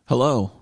Hello,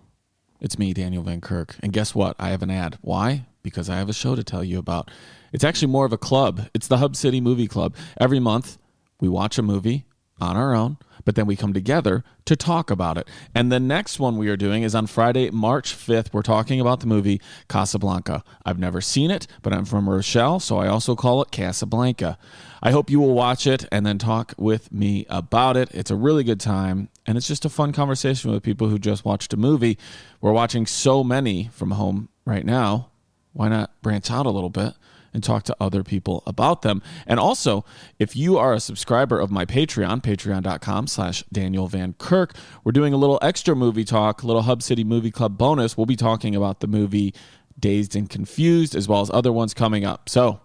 it's me, Daniel Van Kirk. And guess what? I have an ad. Why? Because I have a show to tell you about. It's actually more of a club. It's the Hub City Movie Club. Every month, we watch a movie on our own, but then we come together to talk about it. And the next one we are doing is on Friday, March 5th. We're talking about the movie Casablanca. I've never seen it, but I'm from Rochelle, so I also call it Casablanca. I hope you will watch it and then talk with me about it. It's a really good time, and it's just a fun conversation with people who just watched a movie. We're watching so many from home right now. Why not branch out a little bit and talk to other people about them? And also, if you are a subscriber of my Patreon, patreon.com/Daniel Van Kirk, we're doing a little extra movie talk, a little Hub City Movie Club bonus. We'll be talking about the movie Dazed and Confused, as well as other ones coming up. So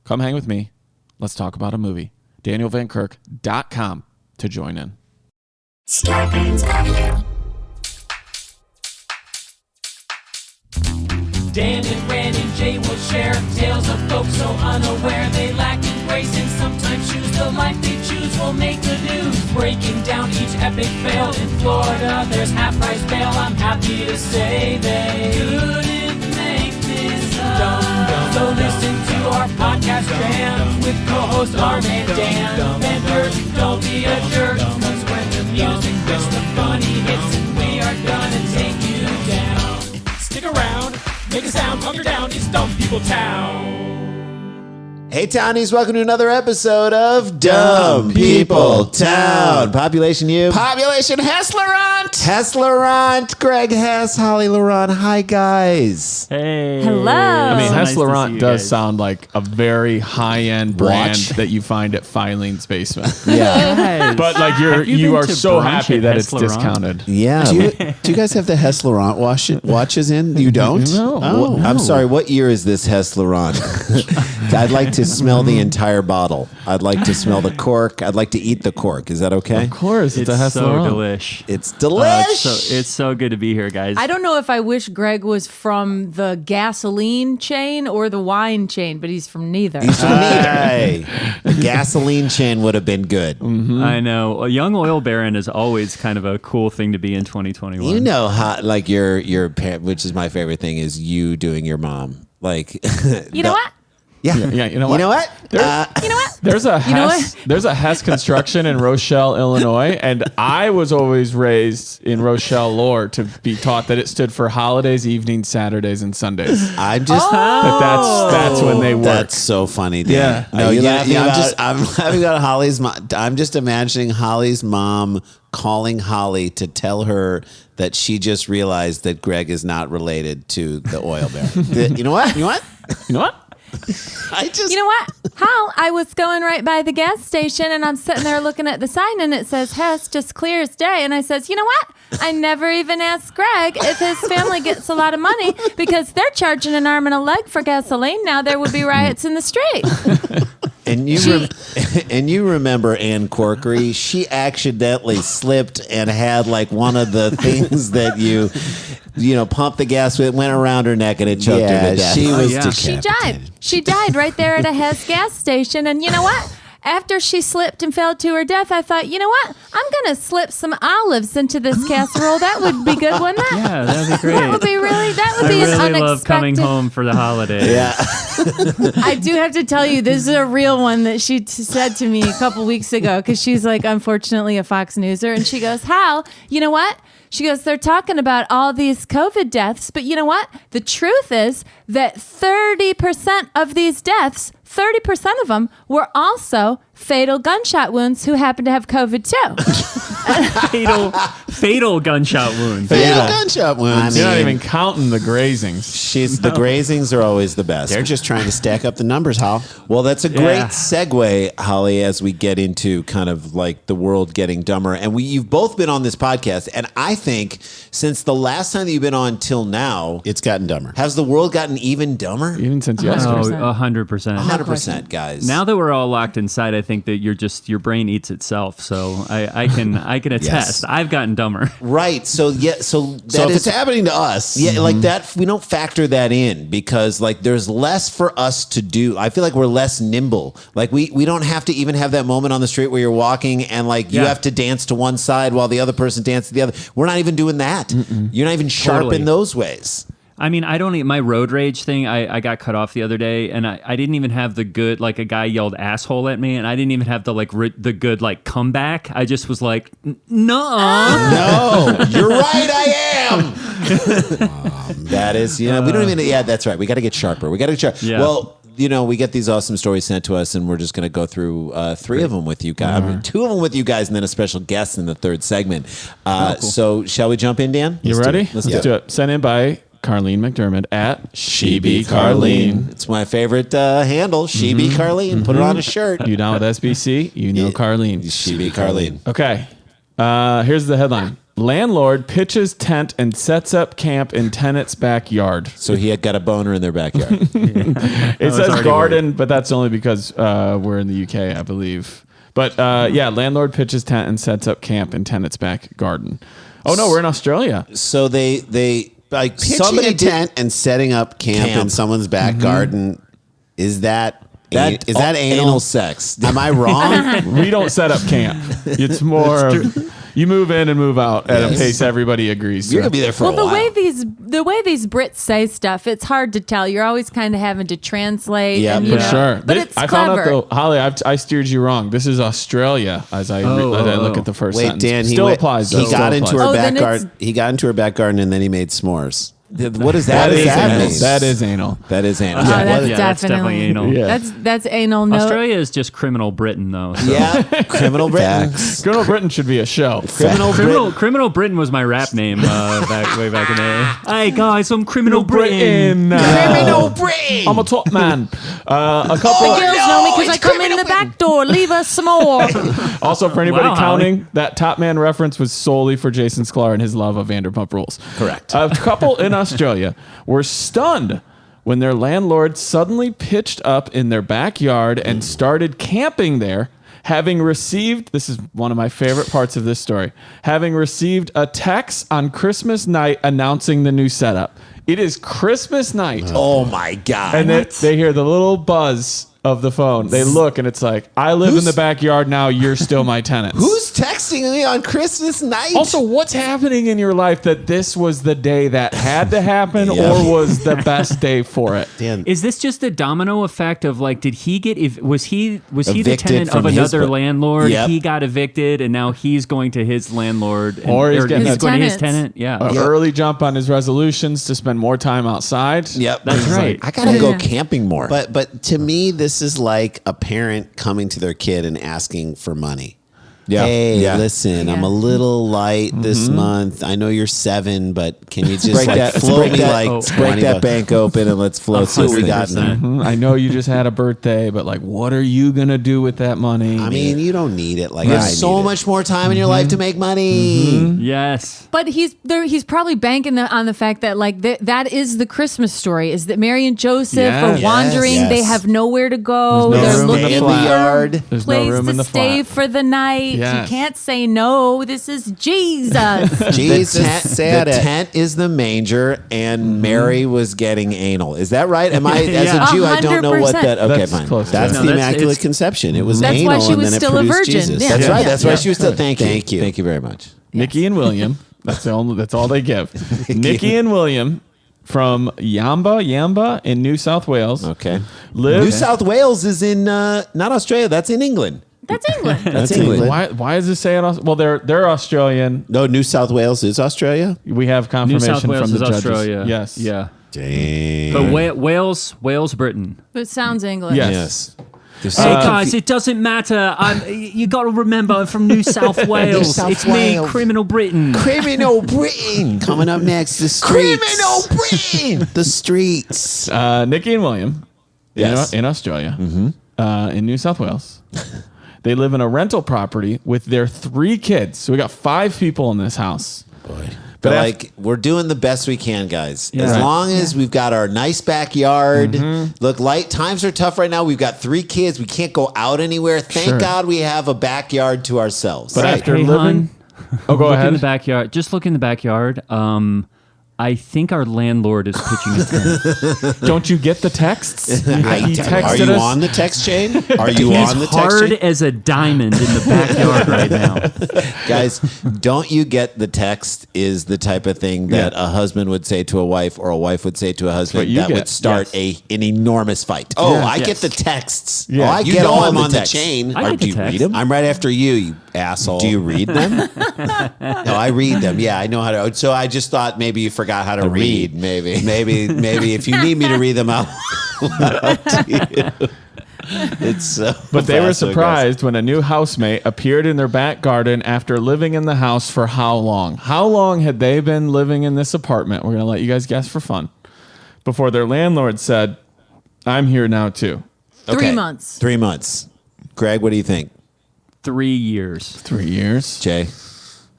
come hang with me. Let's talk about a movie. DanielVanKirk.com to join in. Scarpins Avenue. Dan and Ran and Jay will share tales of folks so unaware they lack in grace and sometimes choose the life they choose will make the news. Breaking down each epic fail in Florida, there's half-price bail. I'm happy to say they couldn't make this up. So listen to our podcast jam with co-hosts Arm and Dan. Vendors, don't be a jerk, cause when the music hits, the funny hits, and we are gonna take you down. Stick around. Make a sound, hunker down, it's Dumb People Town. Hey Townies, welcome to another episode of Dumb People Town. Population you. Population Hess Laurent. Hess Laurent, Greg Hess, Holly Laurent. Hi guys. Hey. Hello. I mean, So Hess nice to Laurent see you does guys. sound like a very high-end brand Watch. that you find at Filene's Basement. Yeah. But like Have you you been are to so brunch happy at that Hess it's Laurent? discounted. Yeah. Do you guys have the Hess Laurent watches in? You don't? No. Oh, I'm sorry, what year is this Hess Laurent? I'd like to smell the entire bottle. I'd like to smell the cork. I'd like to eat the cork. Is that okay? Of course, it's a Hess so Laurent. delish. It's delish. It's so good to be here, guys. I don't know if I wish Greg was from the gasoline chain or the wine chain, but he's from neither. He's from neither. Hey, the gasoline chain would have been good. I know. A young oil baron is always kind of a cool thing to be in 2021. You know how, like your parent, which is my favorite thing, is you doing your mom. Like, You know what? Yeah. Yeah, you know what? You know what? You know what? There's a know Hess, there's a Hess Construction in Rochelle, Illinois, and I was always raised in Rochelle lore to be taught that it stood for holidays, evenings, Saturdays, and Sundays. I'm just. That's when they work. That's so funny. Dan. Yeah. No, Are you yeah. laughing I'm laughing about Holly's mom. I'm just imagining Holly's mom calling Holly to tell her that she just realized that Greg is not related to the oil baron. You know what? You know what? You know what? I just. You know what? Hal, I was going right by the gas station and I'm sitting there looking at the sign and it says Hess, just clear as day. And I says, you know what? I never even asked Greg if his family gets a lot of money because they're charging an arm and a leg for gasoline. Now there would be riots in the street. And you remember Ann Corkery? She accidentally slipped and had like one of the things that you pumped the gas with, went around her neck and it choked her to death. she was yeah. decapitated. She died right there at a Hess gas station. And you know what? After she slipped and fell to her death, I thought, you know what? I'm going to slip some olives into this casserole. That would be good, wouldn't it? Yeah, that'd be great. That would be I an really unexpected. love coming home for the holidays. Yeah. I do have to tell you, this is a real one that she said to me a couple weeks ago because she's like, unfortunately, a Fox Newser. And she goes, Hal, you know what? She goes, they're talking about all these COVID deaths, but you know what? The truth is that 30% of these deaths, 30% of them were also fatal gunshot wounds who happen to have COVID too. fatal gunshot wounds. Yeah. Gunshot wounds. You're not even counting the grazings. The grazings are always the best. They're just trying to stack up the numbers, Hal. Well, that's a great Yeah. segue, Holly, as we get into kind of like the world getting dumber. And you've both been on this podcast, and I think since the last time that you've been on till now, It's gotten dumber. has the world gotten even dumber? Even since yesterday. Oh, 100%. 100%, guys. Now that we're all locked inside, I think that your brain eats itself. So I I can attest. I've gotten dumber. Right. So that So if it's happening to us, like that, we don't factor that in because like there's less for us to do. I feel like we're less nimble. Like we don't have to even have that moment on the street where you're walking and like you have to dance to one side while the other person dances to the other. We're not even doing that. You're not even sharp in those ways. I mean, I don't need my road rage thing. I got cut off the other day, and I didn't even have the good, like a guy yelled asshole at me, and I didn't even have the like the good like comeback. I just was like, No, you're right. I am. That is, we don't even. Yeah, that's right. We got to get sharper. We got to get sharper. Yeah. Well, we get these awesome stories sent to us, and we're just going to go through 3 of them with you guys. I mean, 2 of them with you guys, and then a special guest in the 3rd segment. Cool. So, shall we jump in, Dan? You ready? Let's do it. Sent in by Carlene McDermott at SheBeCarlene. It's my favorite handle, SheBeCarlene. Put it on a shirt. You down with SBC? You know Carlene. SheBeCarlene. Okay. Here's the headline. Landlord pitches tent and sets up camp in tenant's backyard. So he had got a boner in their backyard. It says garden, but that's only because we're in the UK, I believe. But landlord pitches tent and sets up camp in tenant's back garden. Oh no, we're in Australia. So they like pitching somebody a tent and setting up camp in someone's back garden. Is that anal sex? Am I wrong? We don't set up camp. It's more of, you move in and move out at a pace everybody agrees. You're gonna be there for a while. The way these Brits say stuff, it's hard to tell. You're always kind of having to translate. Yeah, and, for Sure. But it's I clever. found out though, Holly, I steered you wrong. This is Australia as I look at the first Wait, sentence. Dan, Still applies. Though. He got Still into applies. her back then garden. He got into her back garden and then he made s'mores. What does that That is anal. mean? That is anal. That is anal. Oh, that's that's definitely anal. Yeah. That's anal. No, Australia is just criminal Britain, though. So. Yeah, criminal Britain. Criminal Britain should be a show. Criminal Britain was my rap name way back in the day. Hey guys, I'm Criminal Britain. Criminal Britain. I'm a top man. A the couple. girls know me because I come in the back door. Leave us some more. Also, for anybody Wow, counting, Holly. that Top Man reference was solely for Jason Sklar and his love of Vanderpump Rules. Correct. A couple in Australia were stunned when their landlord suddenly pitched up in their backyard and started camping there, having received, this is one of my favorite parts of this story, having received a text on Christmas night announcing the new setup. It is Christmas night. Oh my God. And they hear the little buzz of the phone. They look and it's like, I live in the backyard now. You're still my tenants. Who's texting me on Christmas night? Also, what's happening in your life that this was the day that had to happen or was the best day for it? Dan, Is this just a domino effect of like, did he get? Was he the Evicted tenant from of his another bu- landlord? Yep. He got evicted, and now he's going to his landlord, Or he's getting he's a- going to his tenants. tenant. Yeah, Early jump on his resolutions to spend more time outside. Yep. That's right. I gotta go camping more. but to me, this is like a parent coming to their kid and asking for money. Yeah. Hey, Yeah. listen, I'm a Yeah. little light this month. I know you're 7, but can you just break like that, float me that, like break 20 that bucks? bank open and let's float See what we 100%. got now. I know you just had a birthday, but like, what are you going to do with that money? I mean, you don't need it like You I have so need it. much more time in your life to make money. yes. But he's probably banking on the fact that like that is the Christmas story, is that Mary and Joseph Yes. are wandering. Yes. They have nowhere to go. There's no They're room in the looking flat. for Yard. a There's no place room in to the stay flat. for the night. Yes. You can't say no. This is Jesus. Jesus said the it. tent is the manger, and Mary was getting anal. Is that right? Am I, as Yeah. a Jew, I don't know what 100%. that. Okay, That's fine. close to That's it. No, the that's- Immaculate it's- Conception. It was That's anal, why she and was then it still a produced virgin. Jesus. Yeah. That's right. That's why Yeah. she was still. Thank you. Thank you. Thank you very much. Nikki and William. That's all they give. Nikki and William from Yamba in New South Wales. Okay. Live. New South Wales is in not Australia. That's in England. That's England. That's England. Why does it say it? Well, they're Australian. No, New South Wales is Australia? We have New confirmation South Wales from is the judges. Australia. Yes. Yeah. Dang. But Wales, Britain. It sounds English. Yes. There's Hey so guys, it doesn't matter. You got to remember, I'm from New South Wales. South it's Wales. me, Criminal Britain. Criminal Britain. Coming up next, the streets. Criminal Britain. The streets. Nikki and William. Yes. In Australia. In New South Wales. They live in a rental property with their 3 kids. So we got 5 people in this house. Boy. But af- like, we're doing the best we can, guys. Yeah. As Right. long as we've got our nice backyard. Look, times are tough right now. We've got 3 kids. We can't go out anywhere. Thank Sure. God we have a backyard to ourselves. But Right. after Hey, living, hon, Oh, go Look ahead. in the backyard. Just look in the backyard. I think our landlord is pitching a tent. Don't you get the texts? He Are texted you us. on the text chain? Are you He's on the text hard chain? as a diamond in the backyard right now. Guys, don't you get the text is the type of thing that a husband would say to a wife or a wife would say to a what husband you that get. would start an enormous fight. Oh, Yeah. I Yes. get the texts. Yeah. Oh, I You get know all I'm the on the texts. chain. I get Do the you text. read them? I'm right after you asshole. Do you read them? No, I read them. Yeah, I know how to. So I just thought maybe you forgot how to read. Maybe if you need me to read them out loud to you. It's so But they were fast, so surprised when a new housemate appeared in their back garden after living in the house for how long? How long had they been living in this apartment? We're going to let you guys guess for fun. Before their landlord said, I'm here now too. 3 months. 3 months. Greg, what do you think? 3 years. 3 years. Jay?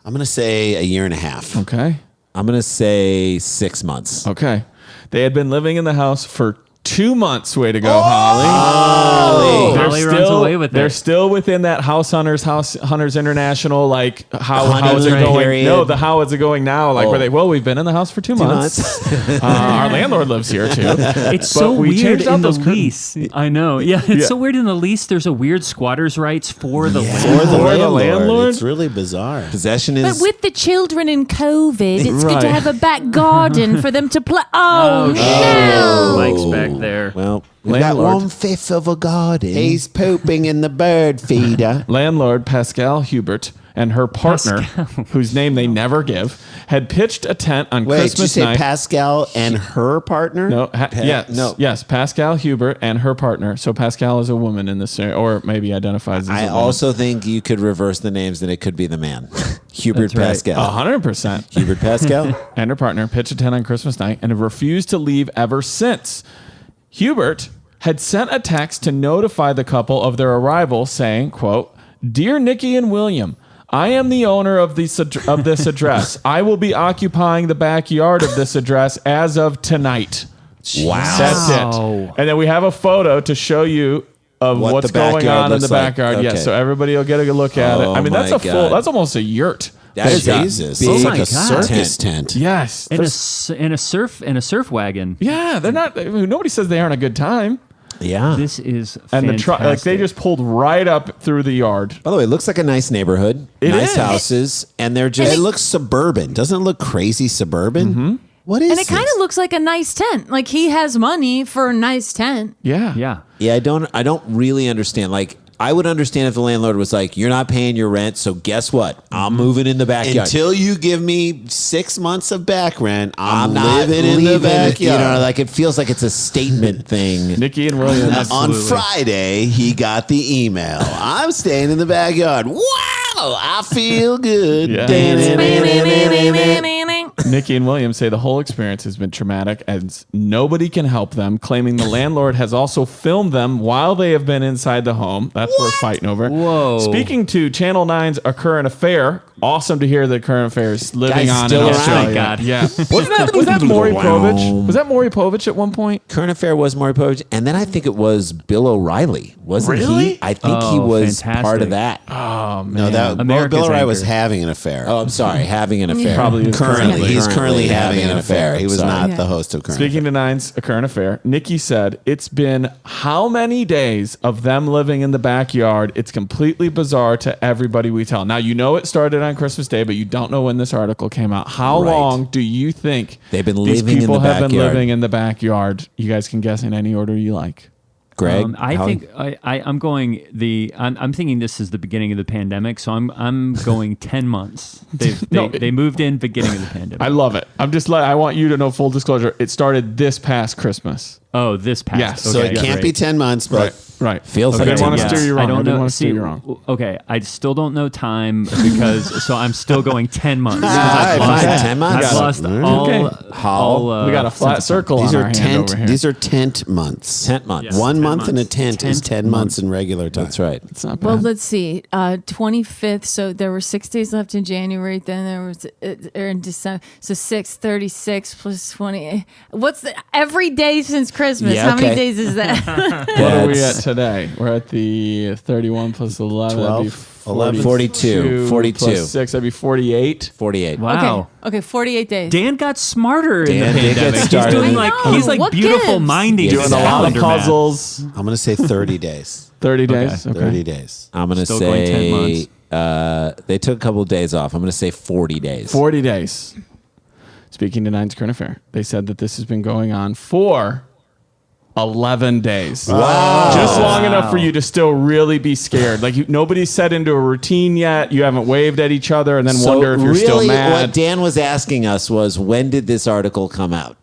I'm going to say a year and a half. Okay. I'm going to say 6 months. Okay. They had been living in the house for 2 months. Way to Oh! go, Holly. They're Holly runs away with They're it. still within that House Hunters International, like how is it Honeymoon going? period. No, the how is it going now? Like where Oh. they, well, we've been in the house for 2 months. Our landlord lives here too. It's But so we weird changed out in the those curtains. lease. I know. Yeah, it's Yeah. so weird in the lease. There's a weird squatter's rights for the For landlord. the landlord. landlord. It's really bizarre. Possession is. But with the children in COVID, it's good Right. to have a back garden for them to play. Oh, no. Mike's back there. well, we got Landlord. 1/5 of a garden. He's pooping in the bird feeder. Landlord Pascal Hubert and her partner, whose name they never give, had pitched a tent on Wait, did you Christmas say night. Pascal and her partner? No, no. yes, Pascal Hubert and her partner. So Pascal is a woman in this, or maybe identifies as I a woman. also think you could reverse the names and it could be the man. Hubert That's right. Pascal. 100%. Hubert Pascal. And her partner pitched a tent on Christmas night and have refused to leave ever since. Hubert had sent a text to notify the couple of their arrival saying, quote, "Dear Nikki and William, I am the owner of this address. I will be occupying the backyard of this address as of tonight." Wow. That's it. And then we have a photo to show you of What what's the going backyard on in the looks like. backyard. Yes, Okay. so everybody will get a look at it. Oh I mean, that's my a full, God. that's almost a yurt. That is Jesus. big. It's Oh like my a God. circus tent. Yes. And there's- a surf wagon. Yeah, they're not. I mean, nobody says they aren't a good time. Yeah. This is And the truck, like they fantastic. just pulled right up through the yard. By the way, it looks like a nice neighborhood. It nice is. houses. And they're just. It looks suburban. Doesn't it look crazy suburban? Mm-hmm. What is And it kind this? of looks like a nice tent. Like he has money for a nice tent. Yeah, Yeah. Yeah, I don't really understand. Like, I would understand if the landlord was like, "You're not paying your rent, so guess what? I'm moving in the backyard." Until you give me 6 months of back rent, I'm, not living in the leaving it, backyard. You know, like it feels like it's a statement thing. Nikki and William. On Friday, he got the email. I'm staying in the backyard. Wow, I feel good. Yeah. Nikki and William say the whole experience has been traumatic and nobody can help them, claiming the landlord has also filmed them while they have been inside the home. That's what we're fighting over. Whoa. Speaking to Channel 9's A Current Affair, awesome to hear that Current Affair is living Guys on still in around. Australia. Thank God. Yeah. Was that Maury Povich? Was that Maury Povich at one point? Current Affair was Maury Povich, and then I think it was Bill O'Reilly. Wasn't Really? he? I think he Oh, was fantastic. part of that. Oh, man. No, that America's Bill O'Reilly was anchor. having an affair. Oh, I'm sorry, having an affair. Probably is currently, he's currently currently having an affair. He was Sorry. not Yeah. the host of Current Speaking to Nine's A Current Affair, Nikki said, "It's been how many days of them living in the backyard? It's completely bizarre to everybody we tell." Now, you know it started on Christmas Day, but you don't know when this article came out. How Right. long do you think They've been these living in people the have been backyard? living in the backyard? You guys can guess in any order you like. Greg, I Holly? think I'm going I'm thinking this is the beginning of the pandemic, so I'm going 10 months. They moved in beginning of the pandemic. I love it. I'm just like, I want you to know, full disclosure, it started this past Christmas. Oh, this past. Yes. So Okay, it can't be great. 10 months, but Right. Feels I like didn't 10 want to months. steer you wrong. I don't know. didn't want to steer See, you wrong. okay, I still don't know time because so I'm still going 10 months. 'cause All right, fine. 10 months. I've lost Okay. all We got a flat circle these on are our hand tent. over here. These are tent months. 10 months. Yes. 1 10 month in a months. tent is 10 months in regular time. That's right. It's not bad. Well, let's see. 25th. So there were 6 days left in January. Then there was in December. So 636 plus 20. What's the every day since Christmas? Yeah, How many okay. days is that? What are we at That's- today? We're at the 31 plus 11. That'd be 11, 42. 42. Plus 6, that'd be 48. 48. Wow. Okay, 48 days. Dan got smarter in Dan the did get pandemic. He's started. doing I like know. he's like What beautiful gives? minding. Doing his a lot of calendar math. puzzles. I'm going to say 30 days. 30 days. Okay. 30 days. I'm going to Still going 10 say months. they took a couple of days off. I'm going to say 40 days. 40 days. Speaking to Nine's Current Affair, they said that this has been going on for 11 days. Wow. Just long enough for you to still really be scared. Like nobody's set into a routine yet. You haven't waved at each other and then wonder if you're really, still mad. what Dan was asking us was, when did this article come out?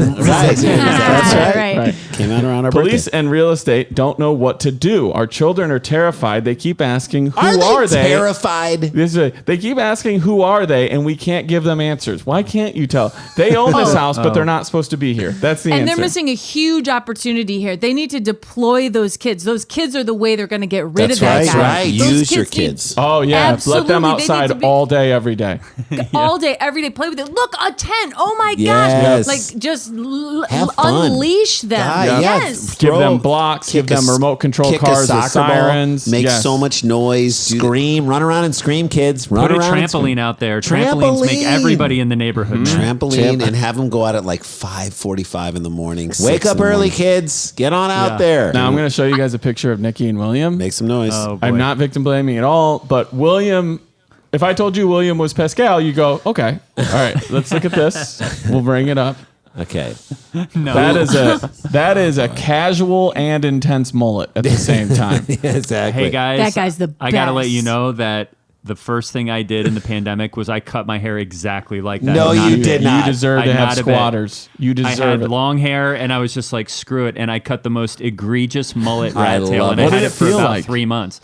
Right. That's right. Right. Came out around our Police birthday. and real estate don't know what to do. Our children are terrified. They keep asking, who are they? terrified? They keep asking, who are they? And we can't give them answers. Why can't you tell? They own this house, but they're not supposed to be here. That's the And answer. they're missing a huge opportunity here. They need to deploy those kids. Those kids are the way they're going to get rid That's of that right. guy. Right. Those Use your need- kids. Oh, yeah. Absolutely. Let them They need outside to be- all day, every day. all day, every day. Play with it. Look, a tent. Oh my Yes. gosh! Like just Have fun. unleash them. Yeah. Yes. Give Throw- them blocks. Give kick a them s- remote control kick a cars with soccer ball, sirens. Make Yes. so much noise. Scream, run around and scream, kids. Run Put a around and scream. trampoline out there. Trampolines make Trampoline. everybody in the neighborhood mad. Trampoline and have them go out at like 5:45 in the morning. Wake 6 up in the early, morning. kids. Get on out Yeah. there. Now I'm going to show you guys a picture of Nikki and William. Make some noise. Oh, boy. I'm not victim blaming at all, but William, if I told you William was Pascal, you go, okay. All right, let's look at this. We'll bring it up. Okay. No. That is a casual and intense mullet at the same time. Exactly. Hey guys, That guy's the I gotta let best. you know that the first thing I did in the pandemic was I cut my hair exactly like that. No, Not you a bit. did not. You deserve to I have not a bit. squatters. You I deserve had it. long hair, and I was just like, screw it, and I cut the most egregious mullet I rat tail, love and it. I What had did it it for feel about like? 3 months.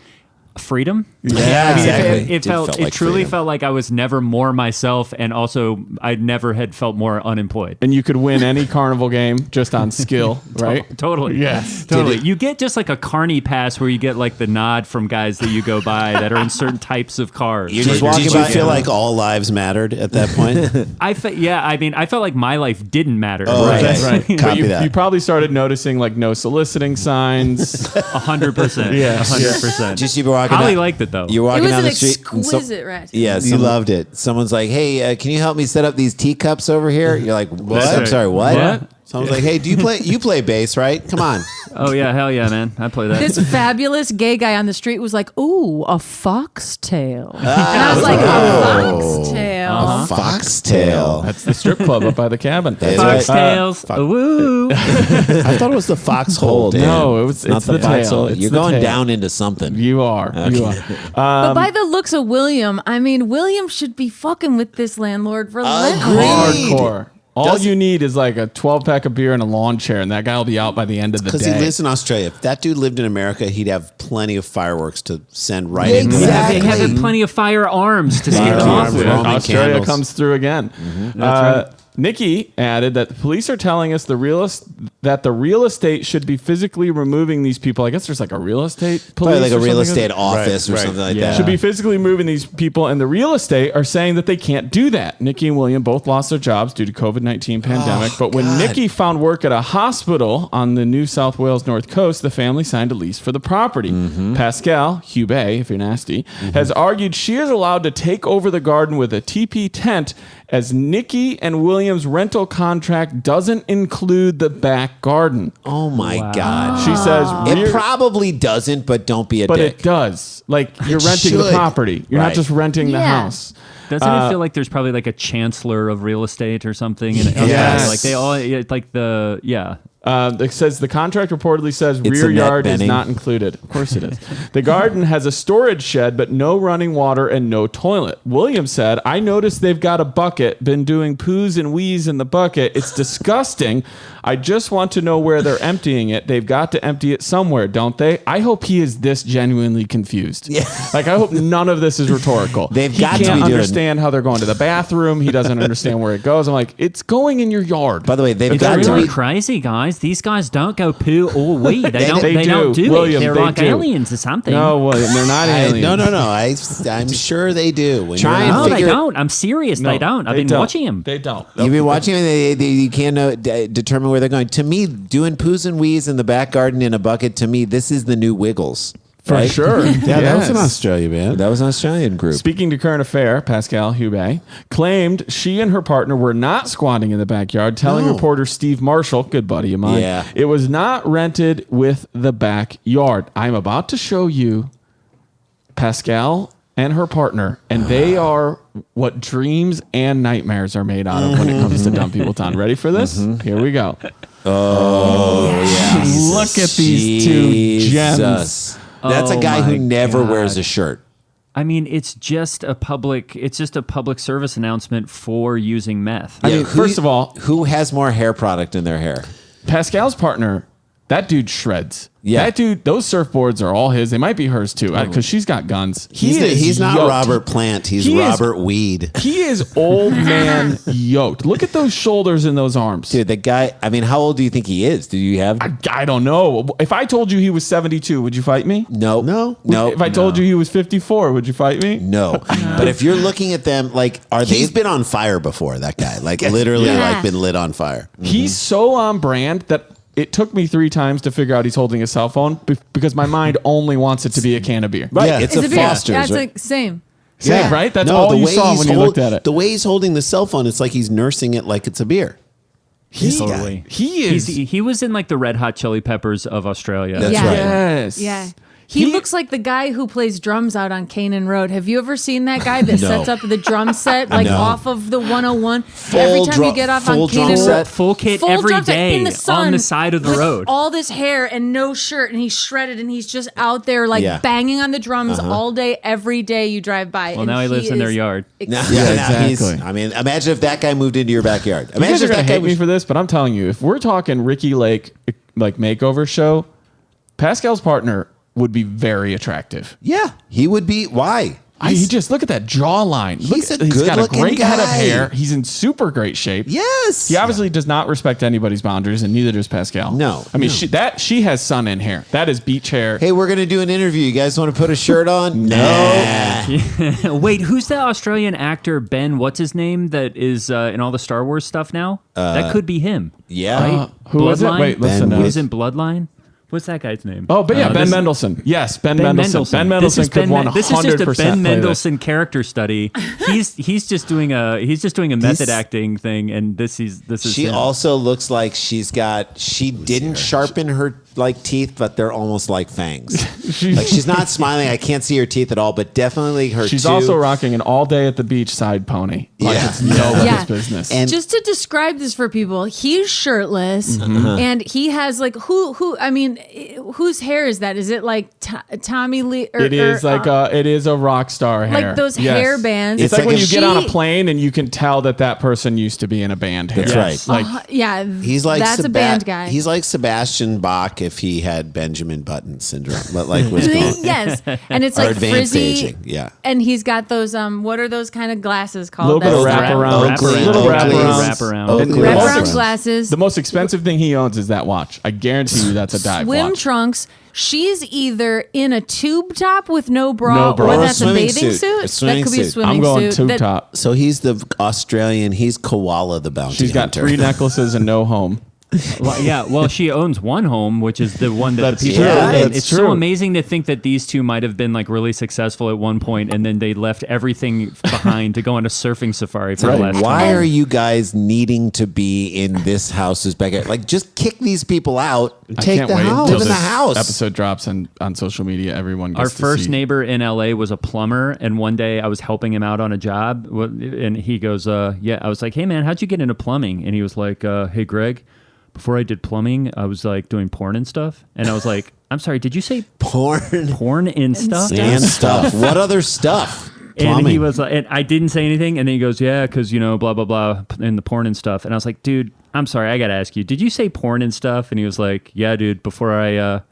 Freedom. Yeah, exactly. It felt. felt It like truly freedom. felt like I was never more myself, and also I never had felt more unemployed. And you could win any carnival game just on skill, right? Totally. Yes. Totally. You get just like a carny pass where you get like the nod from guys that you go by that are in certain types of cars. You're Did, just walking did you by- feel like all lives mattered at that point? I mean, I felt like my life didn't matter. Oh, Right, okay. right. But Copy you, that. you probably started noticing like no soliciting signs. 100%. Yeah. 100%. Just you were walking Holly down- liked it though. You're It walking was down an the street. and so- exquisite rat. Yeah, You someone- loved it. Someone's like, "Hey, can you help me set up these teacups over here?" You're like, "What? That's I'm right. sorry, what?" What? Someone's like, "Hey, do you play bass, right? Come on." Oh yeah, hell yeah, man. I play that. This fabulous gay guy on the street was like, "Ooh, a foxtail," and I was like, Oh. "A foxtail." Uh-huh. Foxtail. That's the strip club up by the cabin. That's right. Foxtails. Woo. I thought it was the foxhole. Dan. No, Not it's the the tail. foxhole. It's You're the going tail. down into something. You are. You are. But by the looks of William, I mean, William should be fucking with this landlord relentlessly. Hardcore. All you need is like a 12-pack of beer and a lawn chair, and that guy will be out by the end of the Because day. he lives in Australia. If that dude lived in America, he'd have plenty of fireworks to send right into Exactly. They have plenty of firearms to scare them off Firearms, with. Roman Australia candles. comes through again. Nikki added that the police are telling us that the real estate should be physically removing these people. I guess there's like a real estate police, Probably like a or real something. estate office or Right. something like Yeah. that. Should be physically moving these people, and the real estate are saying that they can't do that. Nikki and William both lost their jobs due to COVID-19 pandemic, but when Nikki found work at a hospital on the New South Wales North Coast, the family signed a lease for the property. Pascal, Hugh Bay, if you're nasty, has argued she is allowed to take over the garden with a teepee tent as Nikki and William's rental contract doesn't include the back garden. Oh my God. She says, It probably doesn't, but don't be a but dick. it does. Like, you're renting the should. property. You're not Right. just renting the Yeah. house. Doesn't it feel like there's probably like a chancellor of real estate or something? In Australia? Yes. Like they all it's like the It says the contract reportedly says It's rear a net yard is benning. not included. Of course it is. The garden has a storage shed, but no running water and no toilet. William said, I noticed they've got a bucket, been doing poos and wheeze in the bucket. It's disgusting. I just want to know where they're emptying it. They've got to empty it somewhere, don't they? I hope he is this genuinely confused. Yeah. Like, I hope none of this is rhetorical. They've he got to can't be doing- understand how they're going to the bathroom. He doesn't understand where it goes. I'm like, it's going in your yard. By the way, they've It's got to really be. crazy, guys. These guys don't go poo or wee. They don't. They They don't do. do William, it. They're they like do. aliens or something. No, William, they're not aliens. No. I'm sure they do. When Try you're and No, not- they figure- don't. I'm serious. No, they don't. I've they been don't. watching them. They don't. You've been watching them. You can't determine where they're going. To me, doing poos and wheeze in the back garden in a bucket. To me, this is the new Wiggles. For sure. Yeah, that was in Yes. Australia, man. That was an Australian group. Speaking to Current Affair, Pascal Hubé claimed she and her partner were not squatting in the backyard, telling No. reporter Steve Marshall, good buddy of mine, Yeah. it was not rented with the backyard. I'm about to show you Pascal and her partner, and they are what dreams and nightmares are made out of when it comes to Dumb People Town. Ready for this? Here we go. Oh, yeah. Look at these two gems. Jesus. That's a Oh guy who my never God. wears a shirt. I mean, it's just a public service announcement for using meth. I mean, first of all, who has more hair product in their hair? Pascal's partner, that dude shreds. Yeah. That dude, those surfboards are all his. They might be hers too, because she's got guns. He's not yoked. Robert Plant. He's He is- Robert Weed. He is old man yoked. Look at those shoulders and those arms. Dude, the guy, I mean, how old do you think he is? Do you have? I don't know. If I told you he was 72, would you fight me? No. No. If I told you he was 54, would you fight me? No. But if you're looking at them, like, are He's they? been on fire before, that guy. Like, literally, Yeah. like, been lit on fire. He's so on brand that it took me 3 times to figure out he's holding a cell phone because my mind only wants it to be a can of beer. Right. Yeah. It's, It's a a beer. Foster's. Yeah, it's right? like same. Same, right? That's No, all the you way saw he's when you looked at it. The way he's holding the cell phone, it's like he's nursing it like it's a beer. Totally. He is. He was in like the Red Hot Chili Peppers of Australia. That's Yeah. right. Yes. Yeah. He looks like the guy who plays drums out on Canaan Road. Have you ever seen that guy that sets up the drum set like No. off of the 101? Every time you get off on full drum Canaan set. Road, Full kit full every drum set day in the sun on the side of the with road. all this hair and no shirt, and he's shredded, and he's just out there like Yeah. banging on the drums all day, every day you drive by. Well, and now he lives in their is yard. Yeah, Yeah, he's- exactly. I mean, imagine if that guy moved into your backyard. You guys Imagine are if gonna that guy hate me was. for this, but I'm telling you, if we're talking Ricky Lake like makeover show, Pascal's partner would be very attractive. Yeah, he would be. Why? He just look at that jawline. He's a He's got a good-looking great head of guy. hair. He's in super great shape. Yes. He obviously does not respect anybody's boundaries, and neither does Pascal. No, I mean no. she has sun in hair. That is beach hair. Hey, we're gonna do an interview. You guys want to put a shirt on? No. Wait, who's the Australian actor Ben? What's his name? That is in all the Star Wars stuff now. That could be him. Yeah. Right? Who was it? Bloodline? Wait, listen. Ben He to was this. in Bloodline. What's that guy's name? Oh, but yeah, Ben this- Mendelsohn. Yes, Ben, Ben Mendelsohn. Ben This Mendelsohn is could 100% This is just a Ben play this. Mendelsohn character study. He's just doing a method acting thing, and this is She him. also looks like she didn't sharpen her like teeth, but they're almost like fangs. Like she's not smiling. I can't see her teeth at all, but definitely her. She's two- also rocking an all day at the beach side pony. Like Yeah. it's nobody's Yeah. business. And- Just to describe this for people, he's shirtless and he has like who I mean, whose hair is that? Is it like Tommy Lee? it is like it is a rock star hair. like those Yes. hair bands. It's like like when if you get on a she- plane and you can tell that person used to be in a band. Hair. That's right. Like Yeah, He's like that's a band guy. He's like Sebastian Bach if he had Benjamin Button syndrome, but like was gone. yes, and it's Or like advanced frizzy. aging. Yeah. And he's got those what are those kind of glasses called? little bit of That's wraparound, Oakley. little Oakley's. wraparound. And the wraparound most ex- glasses. The most expensive thing he owns is that watch. I guarantee you that's a dive Swim watch. trunks. She's either in a tube top with no bra, No bra. or Or a that's a swimming bathing suit. suit. A swimming That could be a suit. swimming I'm going suit. tube That- top. So he's the Australian. He's Koala the bounty She's got hunter. 3 necklaces and no home. Well, she owns one home, which is the one that That's the people true. live in. That's It's true. so amazing to think that these two might have been like really successful at one point, and then they left everything behind to go on a surfing safari for the last. Why 20 are you guys needing to be in this house's backyard? Like, just kick these people out. And I take can't the wait house. until Live in the this house. episode drops and on social media. Everyone gets Our to first see. neighbor in LA was a plumber, and one day I was helping him out on a job, and he goes, "Yeah." I was like, "Hey man, how'd you get into plumbing?" And he was like, "Hey Greg, before I did plumbing, I was like doing porn and stuff." And I was like, "I'm sorry, did you say Porn porn and stuff?" and stuff. What other stuff? And he was like, and I didn't say anything. And then he goes, "Yeah, because, you know, blah, blah, blah, and the porn and stuff." And I was like, "Dude, I'm sorry. I got to ask you, did you say porn and stuff?" And he was like, "Yeah, dude, before I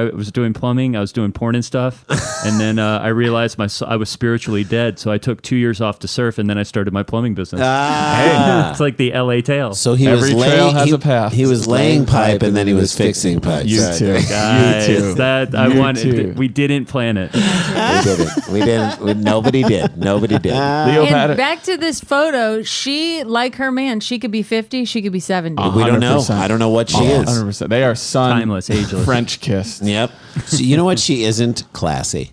was doing plumbing, I was doing porn and stuff. And then I realized I was spiritually dead. So I took 2 years off to surf, and then I started my plumbing business." It's like the LA tale. So he Every was trail laying. has he, a path. he was laying pipe, and then he was fixing pipes. You too. Guys, You too. that I You wanted. too. We didn't plan it. We didn't. We didn't. Nobody did. Nobody did. Leo And Paddock. back to this photo, she, like her man, she could be 50, she could be 70. We don't know. 100%. I don't know what she is. 100%. They are son Timeless, ageless. French kiss. exist. Yep. So you know what? She isn't classy.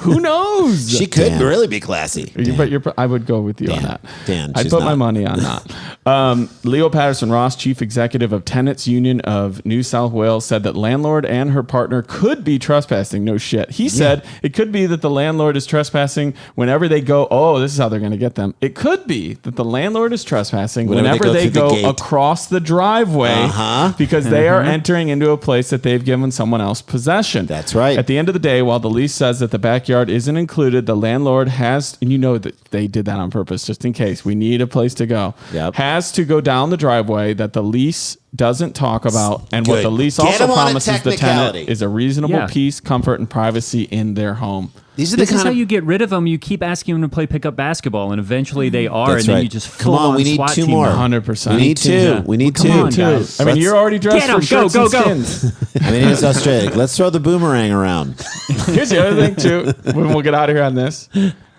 Who knows? She could Dan. really be classy. But I would go with you on that. Dan, I'd she's put my not. money on that. Leo Patterson Ross, chief executive of Tenants Union of New South Wales, said that landlord and her partner could be trespassing. No shit. He said it could be that the landlord is trespassing whenever they go, oh, this is how they're going to get them. It could be that the landlord is trespassing whenever they through the go gate. across the driveway because they are entering into a place that they've given someone else possession. That's right. At the end of the day, while the lease says that the backyard isn't included, the landlord has, and you know that they did that on purpose, just in case we need a place to go, has to go down the driveway that the lease doesn't talk about. And what Good. the lease Get also them on a promises the tenant technicality. is a reasonable Yeah. peace, comfort, and privacy in their home. These are This the is kind how of you get rid of them. You keep asking them to play pickup basketball, and eventually they are, That's and then right. you just Come on, we need SWAT 2 team more. them. 100%. We need 2. Yeah. We need Come 2. on, guys. I mean, you're already dressed Get 'em. for shirts Go, and go, go. skins. I mean, it's Australia. Let's throw the boomerang around. Here's the other thing, too, when we'll get out of here on this.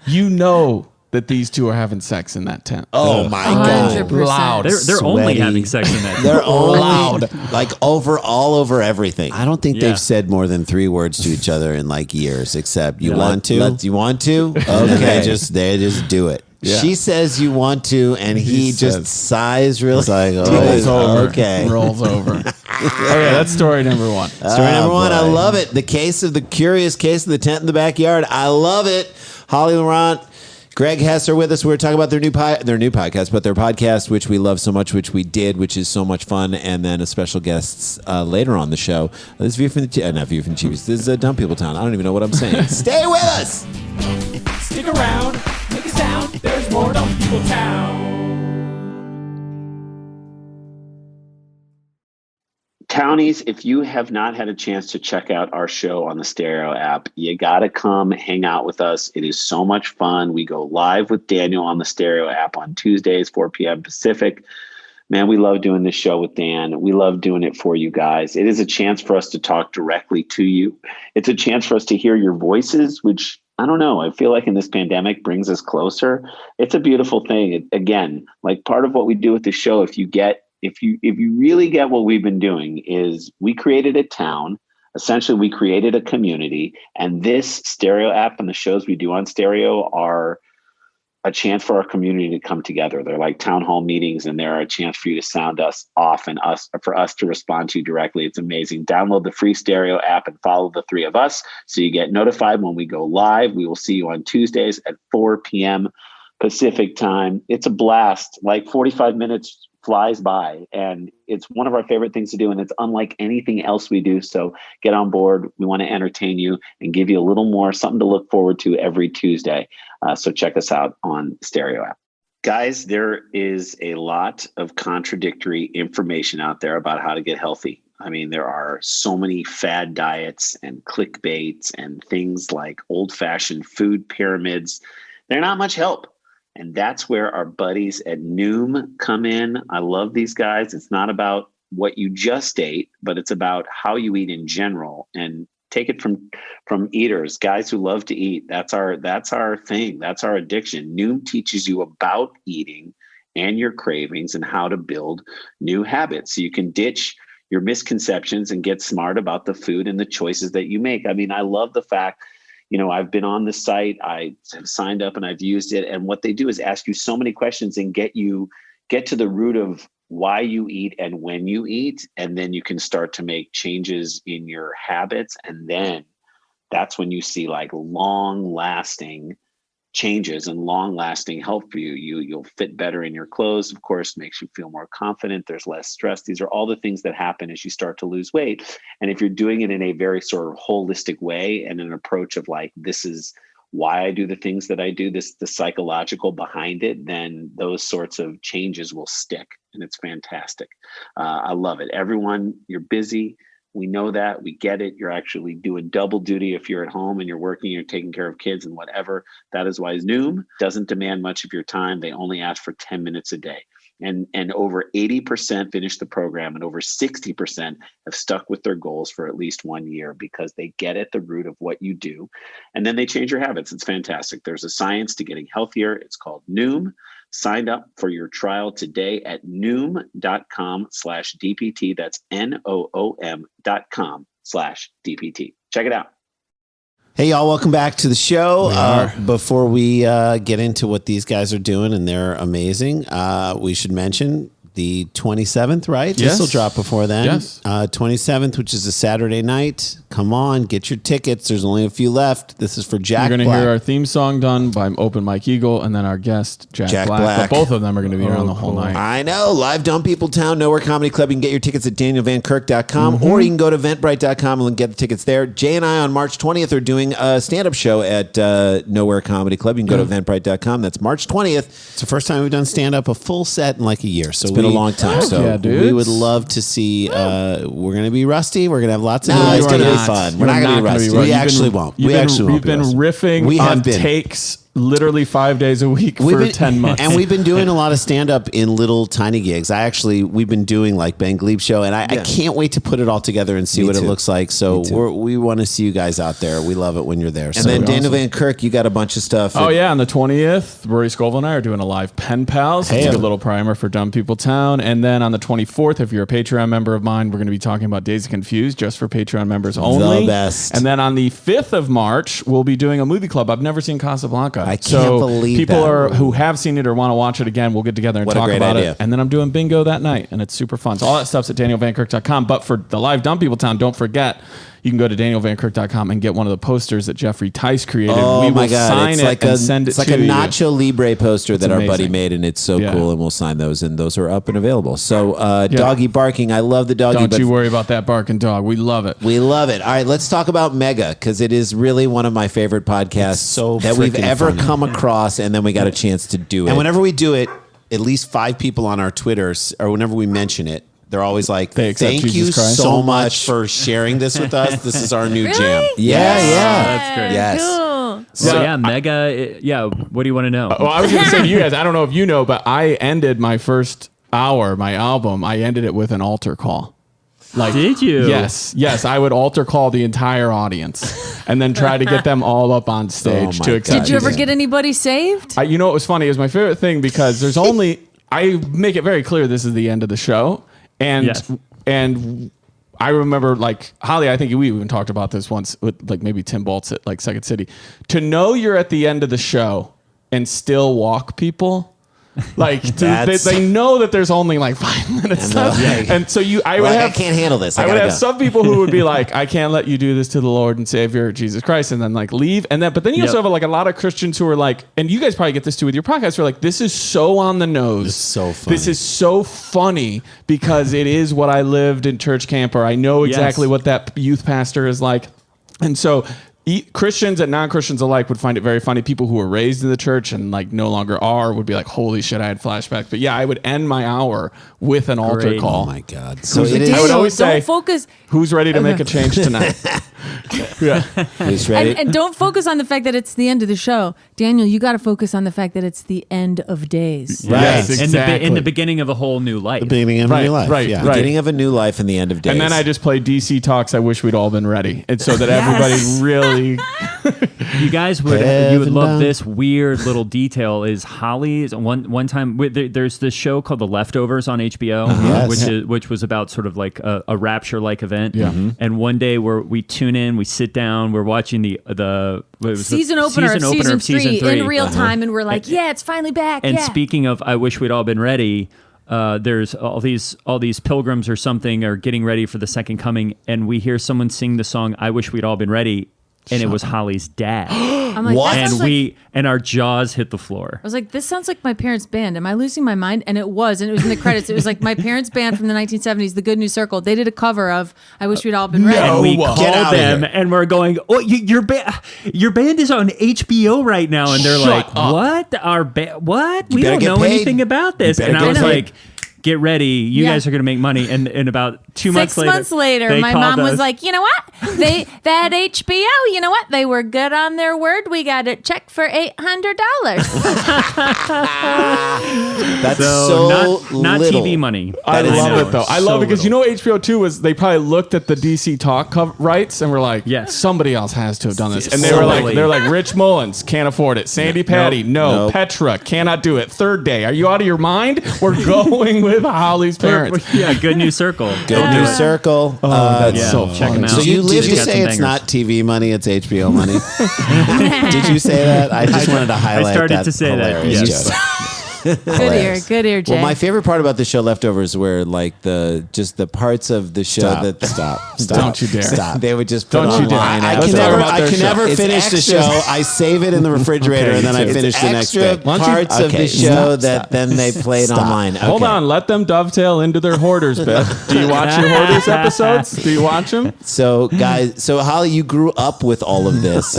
You know that these two are having sex in that tent. Oh, my God. 100%. Loud. They're only Sweaty. having sex in that. They're only Loud. like all over everything. I don't think Yeah. they've said more than 3 words to each other in like years, except you Yeah. want to? You want to? Okay, they just do it. Yeah. She says you want to, and he just says- sighs really. It's like, Rolls over. okay. Rolls over. Okay, that's story number 1. Story number 1. I boy. love it. The curious case of the tent in the backyard. I love it. Holly Laurent, Greg Hess are with us. We're talking about their new podcast, but their podcast, which we love so much, which we did, which is so much fun, and then a special guests later on the show. This is View from the not View from the Chiefs. This is Dumb People Town. I don't even know what I'm saying. Stay with us. Stick around, make a sound. There's more Dumb People Town. Townies, if you have not had a chance to check out our show on the Stereo app, you got to come hang out with us. It is so much fun. We go live with Daniel on the Stereo app on Tuesdays, 4 p.m. Pacific. Man, we love doing this show with Dan. We love doing it for you guys. It is a chance for us to talk directly to you. It's a chance for us to hear your voices, which I don't know. I feel like in this pandemic brings us closer. It's a beautiful thing. Again, like part of what we do with the show, if you really get what we've been doing, is we created a town. Essentially, we created a community, and this Stereo app and the shows we do on Stereo are a chance for our community to come together. They're like town hall meetings, and they're a chance for you to sound us off and for us to respond to you directly. It's amazing. Download the free Stereo app and follow the 3 of us so you get notified when we go live. We will see you on Tuesdays at 4 p.m. Pacific time. It's a blast. Like 45 minutes flies by, and it's one of our favorite things to do, and it's unlike anything else we do. So get on board. We want to entertain you and give you a little more, something to look forward to every Tuesday. So check us out on Stereo app. Guys, there is a lot of contradictory information out there about how to get healthy. I mean, there are so many fad diets and clickbaits and things like old-fashioned food pyramids. They're not much help. And that's where our buddies at Noom come in. I love these guys. It's not about what you just ate, but it's about how you eat in general. And take it from eaters, guys who love to eat. That's our thing. That's our addiction. Noom teaches you about eating and your cravings and how to build new habits so you can ditch your misconceptions and get smart about the food and the choices that you make. I mean, I love the fact, I've been on the site, I have signed up and I've used it. And what they do is ask you so many questions and get to the root of why you eat and when you eat. And then you can start to make changes in your habits. And then that's when you see like long lasting changes and long-lasting help for you. You'll fit better in your clothes, of course, makes you feel more confident. There's less stress. These are all the things that happen as you start to lose weight. And if you're doing it in a very sort of holistic way and an approach of like, this is why I do the things that I do, the psychological behind it, then those sorts of changes will stick. And it's fantastic. I love it. Everyone, you're busy. We know that. We get it. You're actually doing double duty if you're at home and you're working, you're taking care of kids and whatever. That is why Noom doesn't demand much of your time. They only ask for 10 minutes a day. And over 80% finish the program, and over 60% have stuck with their goals for at least 1 year because they get at the root of what you do. And then they change your habits. It's fantastic. There's a science to getting healthier. It's called Noom. Sign up for your trial today at noom.com/DPT. That's NOOM.com/DPT. patreon.com/DPT. Check it out. Hey, y'all, welcome back to the show. We are. Before we get into what these guys are doing, and they're amazing, we should mention the 27th, right? Yes. This will drop before then. Yes. 27th, which is a Saturday night. Come on, get your tickets. There's only a few left. This is for Jack You're going to Black. hear our theme song done by Open Mike Eagle and then our guest, Jack Black. Black. But both of them are going to be around the whole night. I know. Live Dumb People Town, Nowhere Comedy Club. You can get your tickets at danielvankirk.com or you can go to eventbrite.com and get the tickets there. Jay and I on March 20th are doing a stand-up show at Nowhere Comedy Club. You can go to eventbrite.com. That's March 20th. It's the first time we've done stand-up a full set in like a year. So it's been a long time. So yeah, dudes. we would love to see. We're going to be rusty. We're going to have lots of No, it's you going are to be not. fun. You're We're not going to be gonna rusty. rusty. We You've actually been- won't. You've We been- actually won't We've be been rusty. riffing We have on been. takes literally 5 days a week We've for been- 10 months. And we've been doing a lot of stand up in little tiny gigs. We've been doing like Ben Glebe show, and I can't wait to put it all together and see what it looks like. So we want to see you guys out there. We love it when you're there. And then Daniel Van Kirk, you got a bunch of stuff. Oh, yeah. On the 20th, Rory Scovel and I are doing a live Pen Pals. It's a good little primer for Dumb People Town. And then on the 24th, if you're a Patreon member of mine, we're going to be talking about Days of Confused just for Patreon members only. The best. And then on the 5th of March, we'll be doing a movie club. I've never seen Casablanca. I can't believe people that. who have seen it or want to watch it again, we'll get together and What a talk great about idea. it. And then I'm doing bingo that night, and it's super fun. So all that stuff's at danielvankirk.com. But for the live Dumb People Town, don't forget, you can go to danielvankirk.com and get one of the posters that Jeffrey Tice created. Oh we my will God! sign It's it like and send it it's like to a you. Nacho Libre poster that our buddy amazing. made, and it's so Yeah. cool. And we'll sign those, and those are up and available. So doggy barking, I love the doggy. Don't but you worry about that barking dog. We love it. We love it. All right, let's talk about Mega, because it is really one of my favorite podcasts that we've freaking ever funny. come across, and then we got a chance to do it. And whenever we do it, at least 5 people on our Twitters, or whenever we mention it, they're always like, They accept thank Jesus you Christ. so much for sharing this with us. This is our new Really? jam. That's great. Yes. Cool. So Yeah, yeah, Mega. Yeah. What do you want to know? Well, I was going to say to you guys, I don't know if you know, but I ended my first hour, my album, I ended it with an altar call. Like, Did you? Yes. I would altar call the entire audience and then try to get them all up on stage Oh to my accept. God. Did you ever Jesus. get anybody saved? You know what was funny? It was my favorite thing because there's only I make it very clear this is the end of the show, and Yes. and I remember like Holly. I think we even talked about this once with like maybe Tim Baltz at like Second City. To know you're at the end of the show and still walk people. Like they know that there's only like 5 minutes left, and so I can't handle this. I would gotta have go. some people who would be like, I can't let you do this to the Lord and Savior Jesus Christ, and then like leave, and then but then you also have like a lot of Christians who are like, and you guys probably get this too with your podcast. Who are like, this is so on the nose, This is so funny. This is so funny because it is what I lived in church camp, or I know exactly Yes. what that youth pastor is like, and so. Christians and non-Christians alike would find it very funny. People who were raised in the church and like no longer are would be like, holy shit, I had flashbacks. But yeah, I would end my hour with an altar Great. call. Oh my God. So Who's it it? is. I would always say, don't focus. who's ready to make a change tonight? Yeah. Who's ready? And don't focus on the fact that it's the end of the show. Daniel, you got to focus on the fact that it's the end of days. Right. Yes, in exactly. the beginning of a whole new life. The beginning of a Right, new life. right, yeah. right. Beginning of a new life and the end of days. And then I just play DC Talks. I wish we'd all been ready. And so that everybody really. You guys would Heaven love bound. this weird little detail. Is Holly's one time there's this show called The Leftovers on HBO, Yes. which was about sort of like a rapture like event. Yeah. And one day we tune in, we sit down, we're watching the what was the Season opener of season three in real Uh-huh. time, and we're like, yeah, it's finally back. And yeah. speaking of, I wish we'd all been ready. There's all these pilgrims or something are getting ready for the second coming, and we hear someone sing the song "I Wish We'd All Been Ready," and it was Holly's dad. I'm like, What? that and sounds like, our jaws hit the floor. I was like, this sounds like my parents' band. Am I losing my mind? And it was in the credits. It was like my parents' band from the 1970s, the Good News Circle. They did a cover of "I Wish We'd All Been Ready." And we Get called out of them, here. and we're going, "Oh, your band is on HBO right now," and they're Shut like, up. "What? Our What? We better don't get know paid. anything about this." You better And I get was paid. like, "Get ready, you Yeah. guys are going to make money." And about 2 months 6 later, months later, they my called mom was us. like, you know what? That HBO, you know what? They were good on their word. We got a check for $800. That's So not little. TV money. I That is love know, it though. I so love it because little. you know HBO 2 was they probably looked at the DC Talk rights and were like, Yes. somebody else has to have done this. And they So were like, silly. they're like, Rich Mullins can't afford it. Sandy Patty, no. Nope. Petra cannot do it. Third Day, are you out of your mind? We're going with with Holly's parents. Yeah, Good News Circle. Good News Circle. That's yeah, so check funny. them out. So Did did you got say some it's bangers. not TV money, it's HBO money? Did you say that? I just wanted to highlight started that to say that, hilarious yes. joke. Good ear, Jay. Well, my favorite part about the show Leftovers were like the parts of the show that Stop. Don't you dare. Stop. they would just put Don't you dare. online. I Let's can talk never, about their show. never It's finish the extra- show. I save it in the refrigerator and then I It's finish the next day. Extra parts of the show that then they played online. Hold Okay. on, let them dovetail into their Hoarders bit. Do you watch your Hoarders episodes? Do you watch them? So, guys, Holly, you grew up with all of this.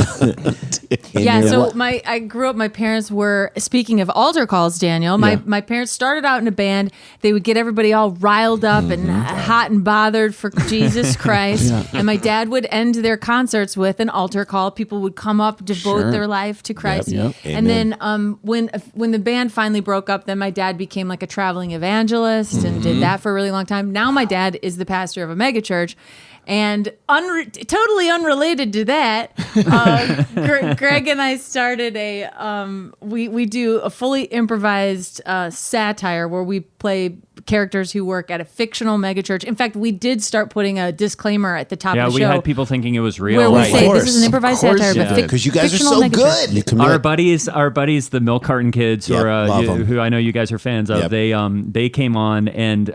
Yeah, so I grew up. My parents were, speaking of altar calls, Daniel. My parents started out in a band. They would get everybody all riled up and hot and bothered for Jesus Christ. And my dad would end their concerts with an altar call. People would come up, devote their life to Christ. Yep. And then when the band finally broke up, then my dad became like a traveling evangelist and did that for a really long time. Now my dad is the pastor of a megachurch. And totally unrelated to that, Greg and I started we do a fully improvised satire where we play characters who work at a fictional megachurch. In fact, we did start putting a disclaimer at the top of the show. Yeah, we had people thinking it was real. where we Right. say Of this is an improvised satire, but Because you guys are fictional so megachurch. good. You commit. Our buddies, the Milk Carton Kids, Yep, love 'em. who I know you guys are fans of, Yep. they came on and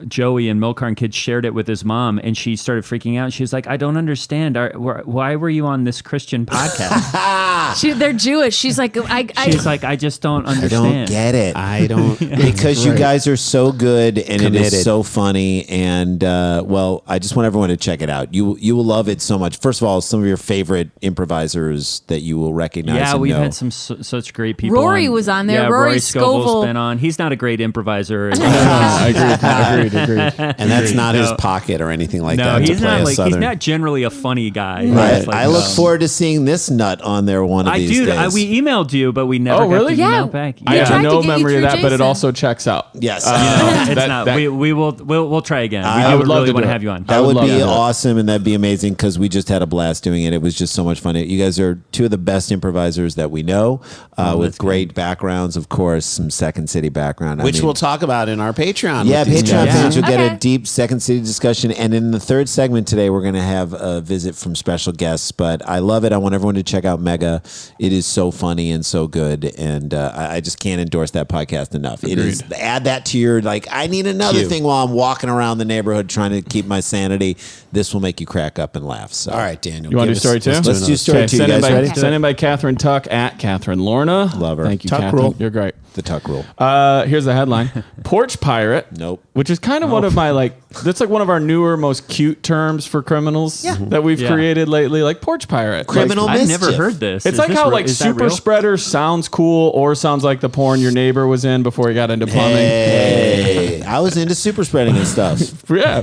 Joey and Milk Carton Kids shared it with his mom, and she started freaking out. She was like, "I don't understand. Why were you on this Christian podcast?" They're Jewish. She's like, She's like, "I just don't I understand." don't get it. I don't. Because you guys are so good and it Committed. is so funny. And, I just want everyone to check it out. You will love it so much. First of all, some of your favorite improvisers that you will recognize. Yeah, and we've know. had some such great people. Rory was on there. Yeah, Rory Scovel's Scovel. been on. He's not a great improviser. Agreed. And that's not his pocket or anything like No, that. he's to play not a like Southern. he's not generally a funny guy. Right. It's like, I look forward to seeing this nut on there one of these days. We emailed you, but we never Oh, got really? the email Yeah. back. I We have tried to no get you memory of through that, but it Jason. also checks out. Yes. It's That- not. that- We'll try again. I We would do love really to want do to it. have you on. That would would love be to do it. awesome, and that'd be amazing because we just had a blast doing it. It was just so much fun. You guys are two of the best improvisers that we know, with great backgrounds, of course, some Second City background. Which we'll talk about in our Patreon. Yeah, with these Patreon guys. fans will get a Okay. deep Second City discussion. And in the third segment today, we're going to have a visit from special guests. But I love it. I want everyone to check out Mega. It is so funny and so good. And I just can't endorse that podcast enough. It is. Add that to your, I need another thing while I'm walking around the neighborhood trying to keep my sanity. This will make you crack up and laugh. So. All right, Daniel. You want to give do story us- two? Let's do another story two. You Send in guys by, ready? send in by Catherine Tuck at Catherine Lorna. Love her. Thank you, Tuck Catherine. rule. You're great. The Tuck rule. Here's the headline: Porch pirate. Nope. Which is kind of one of my that's like one of our newer, most cute terms for criminals that we've Yeah. created lately. Like porch pirate. Criminal Like, I've never mischief. heard this. it's Is like this how real? like Is that super real? spreader sounds cool or sounds like the porn your neighbor was in before he got into plumbing. Hey, I was into super spreading and stuff. Yeah,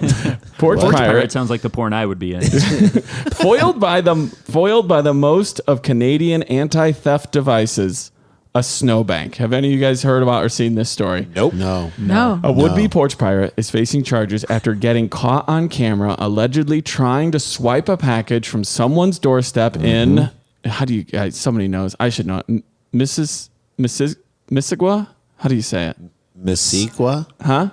porch Porch pirate. pirate sounds like the porn I would be in. foiled by the most of Canadian anti-theft devices, a snowbank. Have any of you guys heard about or seen this story? Nope. No. No. A would-be porch pirate is facing charges after getting caught on camera allegedly trying to swipe a package from someone's doorstep in, how do you guys, somebody knows, I should know it, Mississauga? How do you say it? Mississauga?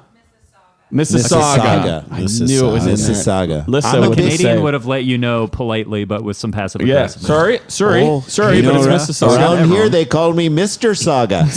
Mississauga. I knew it was in there. Mississauga. Listen, I'm a what did it say? Canadian would have let you know politely, but with some passive Yeah, aggressiveness. sorry, Oh, but you know, it's Mississauga. Around here, they called me Mr. Saga.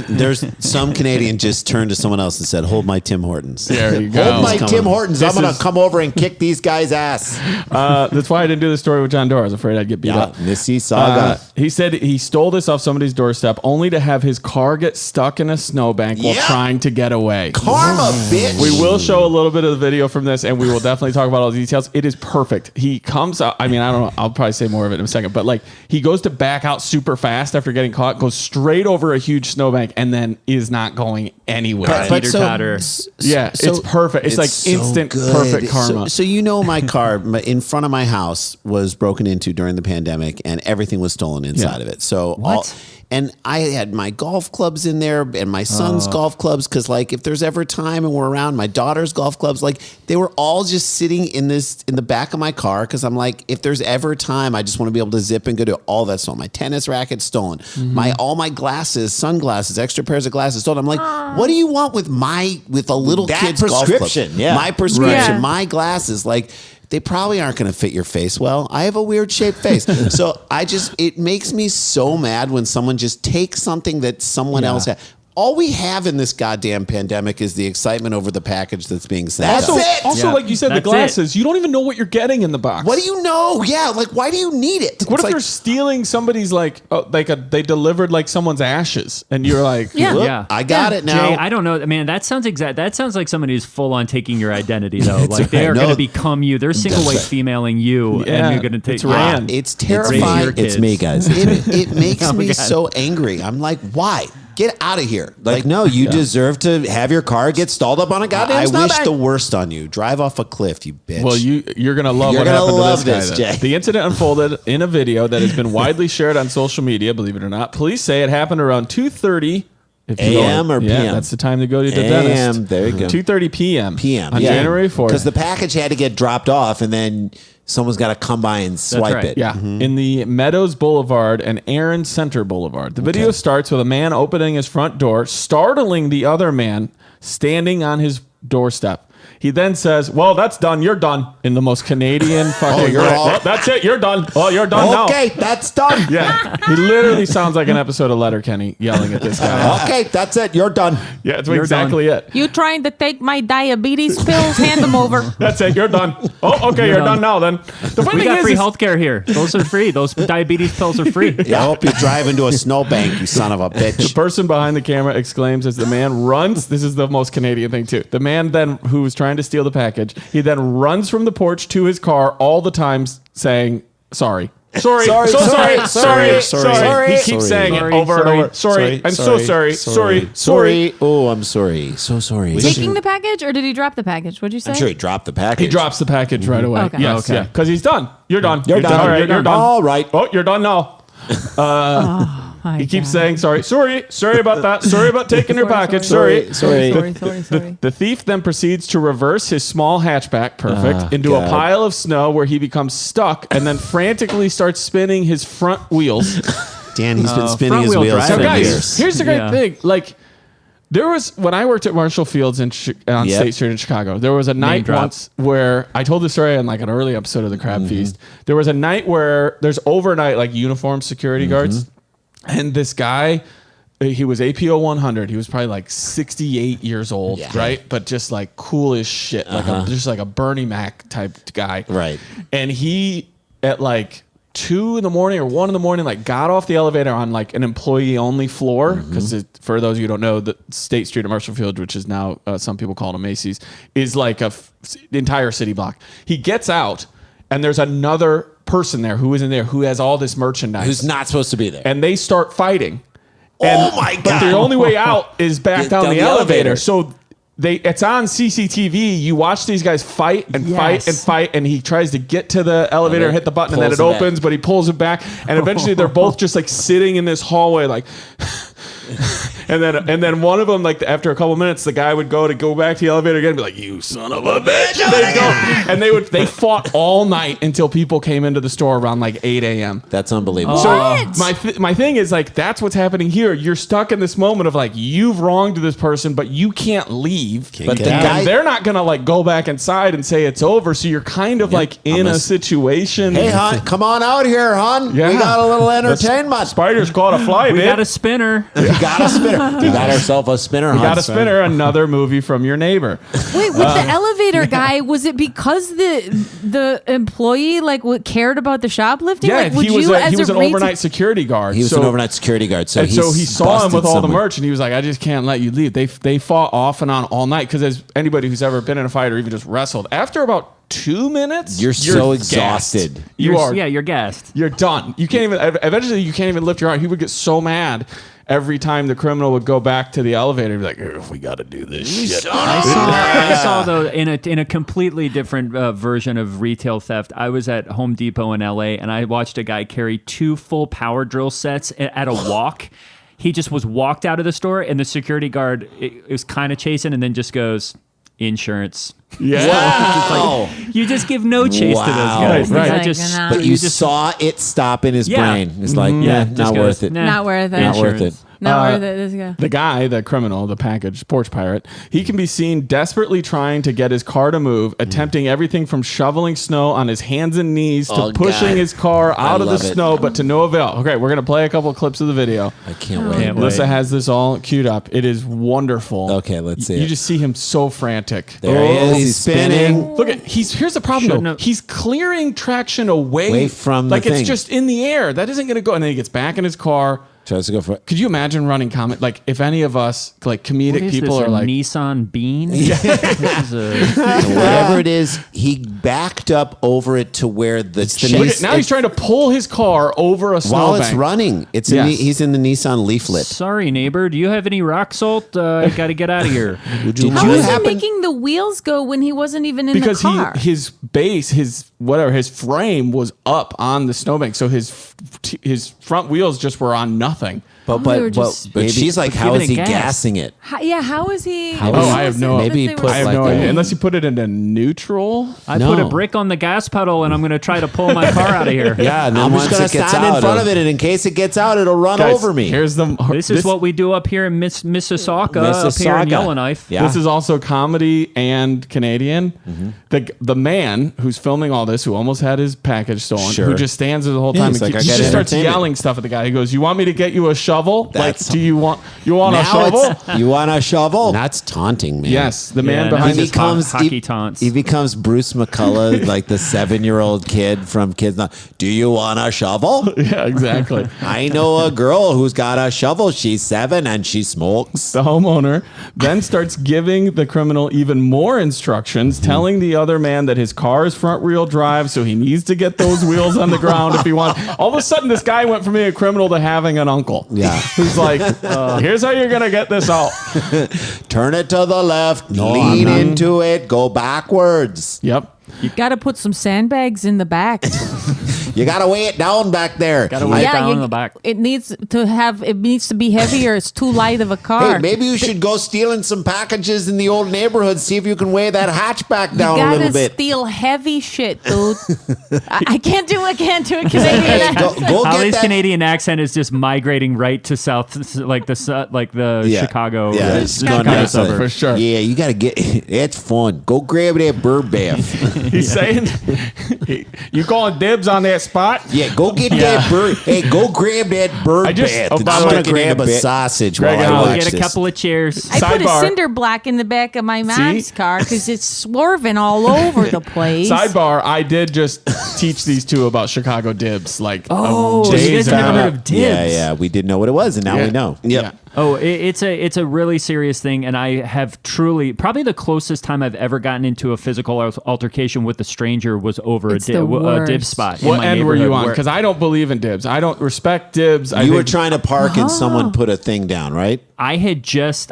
There's some Canadian just turned to someone else and said, "Hold my Tim Hortons." There you go. Hold my Come Tim on. Hortons. I'm going to come over and kick these guys' ass. That's why I didn't do the story with John Doerr. I was afraid I'd get beat up. Mississauga. He said he stole this off somebody's doorstep only to have his car get stuck in a snowbank while Yeah. trying to get away. Karma, bitch. We will show a little bit of the video from this, and we will definitely talk about all the details. It is perfect. He comes out. I mean, I don't know. I'll probably say more of it in a second, but he goes to back out super fast after getting caught, goes straight over a huge snowbank, and then is not going anywhere. But Teeter so- totter. Yeah, it's perfect. It's like so instant good. perfect karma. So my car in front of my house was broken into during the pandemic, and everything was stolen inside Yeah. of it. So And I had my golf clubs in there and my son's golf clubs. Cause like, if there's ever time and we're around, my daughter's golf clubs, like they were all just sitting in the back of my car. Cause I'm like, if there's ever time, I just want to be able to zip and go to all that stolen. My tennis racket stolen, all my glasses, sunglasses, extra pairs of glasses stolen. I'm like, what do you want with a little That kid's golf club? prescription, yeah. My prescription, Right. my glasses, like they probably aren't going to fit your face well. I have a weird shaped face. So it makes me so mad when someone just takes something that someone else has. All we have in this goddamn pandemic is the excitement over the package that's being sent. That's out. it. Also, Yeah. like you said, the That's glasses, you don't even know what you're getting in the box. What do you know? Yeah, like why do you need it? What It's if they're stealing somebody's they delivered like someone's ashes and you're like, Yeah. Look, Yeah. I got it now. Jay, I don't know, man. That sounds like somebody who's full on taking your identity, though. Like they okay. are No. going to become you. They're single white femaling you, Yeah, and you're going to take. it's Rand. It's Raise your terrifying. kids. It's me, guys. It makes Oh my me God. so angry. I'm like, why? Get out of here. Like, no, you deserve to have your car get stalled up on a goddamn I stop wish bag. the worst on you. Drive off a cliff, you bitch. well, you're gonna love You're what gonna happened love to this this, guy. Jay. The incident unfolded in a video that has been widely shared on social media. Believe it or not, police say it happened around 2:30 AM or Yeah, PM? that's the time to go to the AM, dentist. there you go. 2:30 p.m. PM on yeah. January 4th. because the package had to get dropped off, and then someone's got to come by and swipe right. it. Yeah, in the Meadows Boulevard and Aaron Center Boulevard. The video starts with a man opening his front door, startling the other man standing on his doorstep. He then says, "Well, that's done. You're done." In the most Canadian fucking. you're all- Well, that's it. You're done. Oh, you're done now. Okay, that's done. Yeah, he literally sounds like an episode of Letterkenny yelling at this guy. Okay, that's it. You're done. Yeah, that's You're exactly it. You trying to take my diabetes pills? Hand them over. That's it. You're done. Oh, okay, you're done now. Then the funny We thing got free is, healthcare here. Those are free. Those diabetes pills are free. I hope you drive into a snowbank, you son of a the bitch. person behind the camera exclaims as the man runs. This is the most Canadian thing too. The man then who was trying to steal the package, he then runs from the porch to his car all the time saying, sorry. Sorry, Sorry, so sorry, sorry, sorry, sorry, sorry. He sorry. keeps saying Sorry, it over sorry, and over. Sorry, I'm so sorry, sorry. Oh, I'm sorry. So sorry. Taking the package, or did he drop the package? What'd you say? I'm sure he dropped the package. He drops the package right away. Okay. Yes, Okay. yeah, because he's done. You're done. You're done. All right, You're you're done. done. All right. Oh, you're done now. My He keeps God. saying sorry about that. Sorry about taking your package. Sorry. Sorry. The thief then proceeds to reverse his small hatchback, perfect, into a God. pile of snow where he becomes stuck and then frantically starts spinning his front wheels. Dan, he's been spinning his front-wheel wheels drive. for Now, years. guys, here's the great Yeah. thing. Like, there was, when I worked at Marshall Fields on Yep. State Street in Chicago, there was a night drop. once where I told this story on like an early episode of the Crab Feast. There was a night where there's overnight like uniformed security guards, and this guy, he was APO 100. He was probably like 68 years old, right? But just like cool as shit, like just like a Bernie Mac type guy, Right. And he at like 2 in the morning or 1 in the morning, like got off the elevator on like an employee only floor. Because for those of you who don't know, the State Street at Marshall Field, which is now some people call it a Macy's, is like a entire city block. He gets out and there's another person there who isn't there, who has all this merchandise. Who's not supposed to be there? And they start fighting. Oh my But God. the only way out is back Get down, down the the elevator. elevator. So it's on CCTV. You watch these guys fight and fight and Yes. fight, and he tries to get to the elevator and hit the button, and then it pulls it back. opens, but he pulls it back, and eventually they're both just like sitting in this hallway, like. And then one of them, like after a couple minutes, the guy would go back to the elevator again and be like, "You son of a bitch!" And they'd go, and they fought all night until people came into the store around like 8 a.m. That's unbelievable. So What? my thing is like that's what's happening here. You're stuck in this moment of like you've wronged this person, but you can't leave. But the And guy- they're not gonna like go back inside and say it's over. So you're kind of like in a situation. Hey, hon, come on out here, hon. Yeah. We got a little entertainment. Spiders caught a fly. We babe. got a spinner. We got a spinner. We got ourselves a spinner, We hon. got a spinner. Another movie from your neighbor. Wait, with the elevator guy, was it because the employee like cared about the shoplifting? Yeah, like, would he was you he as was a an overnight security guard. He was So- an overnight security guard. So, And so he saw him with all the someone. merch, and he was like, "I just can't let you leave." They fought off and on all night because as anybody who's ever been in a fight or even just wrestled, after about 2 minutes, You're so gassed. exhausted. You are. Yeah, you're gassed. You're done. You can't even. Eventually, you can't even lift your arm. He would get so mad, every time the criminal would go back to the elevator, he'd be like, we got to do this shit. I saw though in a completely different version of retail theft. I was at Home Depot in LA and I watched a guy carry 2 full power drill sets at a walk. He just was walked out of the store and the security guard was kind of chasing and then just goes, insurance. Yeah. Wow. You just give no chase to those guys. Right. I just, Nah. But you saw it stop in his Yeah. brain. It's like, just not goes, worth it. nah. Not worth it. Not worth it. Not worth it. Let's go. The guy, the criminal, the package porch pirate, he can be seen desperately trying to get his car to move, attempting everything from shoveling snow on his hands and knees to Oh, pushing God. his car out of the love it. snow, but to no avail. Okay, we're going to play a couple of clips of the video. I can't wait. Alyssa has this all queued up. It is wonderful. Okay, let's see You it. just see him so frantic. There he is. He's spinning. Look at here's the problem Shouldn't though. have- He's clearing traction away from the like it's thing. just in the air. That isn't going to go. And then he gets back in his car. Tries to go for it. Could you imagine running comment like if any of us like comedic What is people this, are a like Nissan Bean? This is Whatever it is, he backed up over it to where the Look chase. at, now he's trying to pull his car over a while it's snowbank. running. It's Yes. he's in the Nissan Leaflet. Sorry, neighbor. Do you have any rock salt? I got to get out of here. Did How you was he happen? making the wheels go when he wasn't even in Because the car? his base, his frame was up on the snowbank, so his front wheels just were on nothing. But they were just- but she's like, how giving is it he gas. gassing it? How is he? How Oh, I have no- Maybe he put I have like no a- idea. Unless you put it into neutral. I No. put a brick on the gas pedal and I'm going to try to pull my car out of here. Yeah, and then I'm once just gonna it gets stand out in front of it, and in case it gets out, it'll run Guys, over me. Here's the. This is what we do up here in Mississauga, up here in Mississauga. Yellowknife. Yeah. This is also comedy and Canadian. The man who's filming all this, who almost had his package stolen, Sure. who just stands there the whole time he's and like, he I got just starts entertainment. yelling stuff at the guy. He goes, "You want me to get you a shovel? That's- like, do you want a Now shovel?" it's- you want a shovel? That's taunting, man. Yes, the man Yeah, behind no, this. he becomes hockey taunts. He becomes Bruce McCullough, like the 7-year-old kid from Kids Not. Do you want a shovel? Yeah, exactly. I know a girl who's got a shovel. She's 7 and she smokes. The homeowner then starts giving the criminal even more instructions, telling the other man that his car is front wheel drive, so he needs to get those wheels on the ground if he wants. All of a sudden, this guy went from being a criminal to having an uncle. Yeah. Who's like, here's how you're going to get this out. Turn it to the left, lean into it, go backwards. Yep. You got to put some sandbags in the back. You got to weigh it down back there. Gotta weigh it down in the back. It needs to be heavier. It's too light of a car. Hey, maybe you should go stealing some packages in the old neighborhood. See if you can weigh that hatchback you down a little gotta bit. steal heavy shit, dude. I can't do a Canadian accent. Go get Holly's that. Canadian accent is just migrating right to south, like the Yeah. Chicago, Yeah, the it's Chicago going down suburb. For sure. Yeah, you got to get. It's fun. Go grab that bird bath. He's saying, you calling dibs on that spot? Yeah, go get that bird. Hey, go grab that bird I just- bath. oh, and by the I'm way, gonna Greg, grab a bit- sausage Greg, while I I'll watch Get a this. couple of chairs. I put a Sidebar. cinder block in the back of my mom's See? car because it's swerving all over the place. Sidebar, I did just teach these two about Chicago dibs. Like, Oh, you days guys have never out. heard of dibs? Yeah, we didn't know what it was, and now Yeah. we know. Yeah. Oh, it's a really serious thing, and I have truly probably the closest time I've ever gotten into a physical altercation with a stranger was over It's a the dib worst. spot. in What my end were you neighborhood on? where- Because I don't believe in dibs. I don't respect dibs. I You were think- trying to park, and someone put a thing down, right? I had just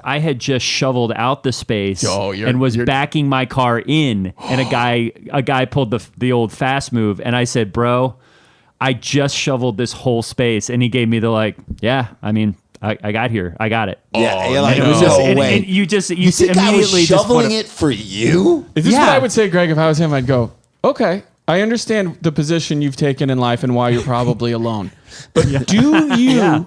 shoveled out the space Oh, and was backing my car in, and a guy pulled the old fast move, and I said, "Bro, I just shoveled this whole space," and he gave me the like, "Yeah, I mean, I got here, I got it." Yeah, you're like, no. It was just, and way. you You think I was immediately just shoveling put a- it for you? Is this Yeah. what I would say, Greg? If I was him, I'd go, okay, I understand the position you've taken in life and why you're probably alone. But do you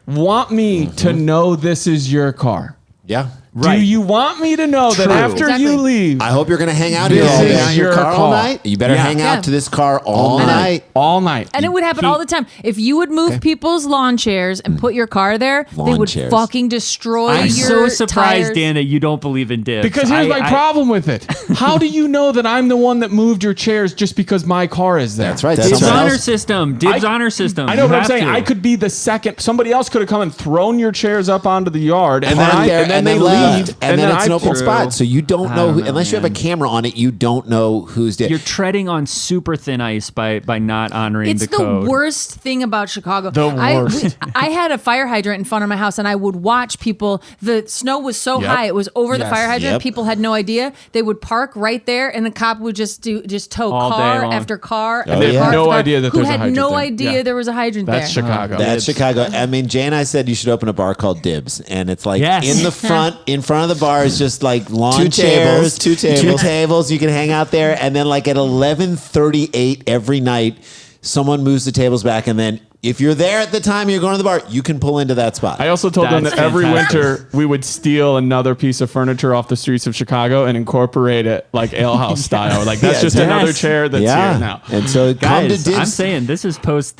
want me to know this is your car? Yeah. Right. Do you want me to know that True. after Exactly. you leave, I hope you're going to hang out This here all is night. your car all call. night. You better Yeah. hang out Yeah. to this car all night. all night? And it would happen all the time. If you would move people's lawn chairs and put your car there, they Lawn would chairs. fucking destroy I'm your so surprised, tires. Dan, that you don't believe in dibs. Because here's my problem with it. How do you know that I'm the one that moved your chairs just because my car is there? That's right. Dibs Someone honor else- system. Dibs honor system. I know You what I'm have saying. to. I could be the second. Somebody else could have come and thrown your chairs up onto the yard, and then then, there- and then and they then leave. left, and then it's an open True. spot. So you don't know, don't know, unless you have a man. camera on it, you don't know who's dead. You're treading on super thin ice by not honoring It's the code. the worst thing about Chicago. The worst. I had a fire hydrant in front of my house, and I would watch people. The snow was so Yep. high; it was over the Yes. fire hydrant. Yep. People had no idea. They would park right there, and the cop would just tow All day car long. after car. And they have car no after car, idea that who there's a had hydrant no there. idea Yeah. there was a hydrant That's there. Chicago. That's Chicago. I mean, Jay and I said you should open a bar called Dibs, and it's like Yes. in front of the bar is just like lawn Two chairs, tables, two tables. You can hang out there, and then like at 11:38 every night, someone moves the tables back, and then if you're there at the time you're going to the bar, you can pull into that spot. I also told them That's that every fantastic. winter we would steal another piece of furniture off the streets of Chicago and incorporate it like alehouse style. Like that's just yes. another chair that's here now. And so come to Guys, Dibs. I'm saying this is post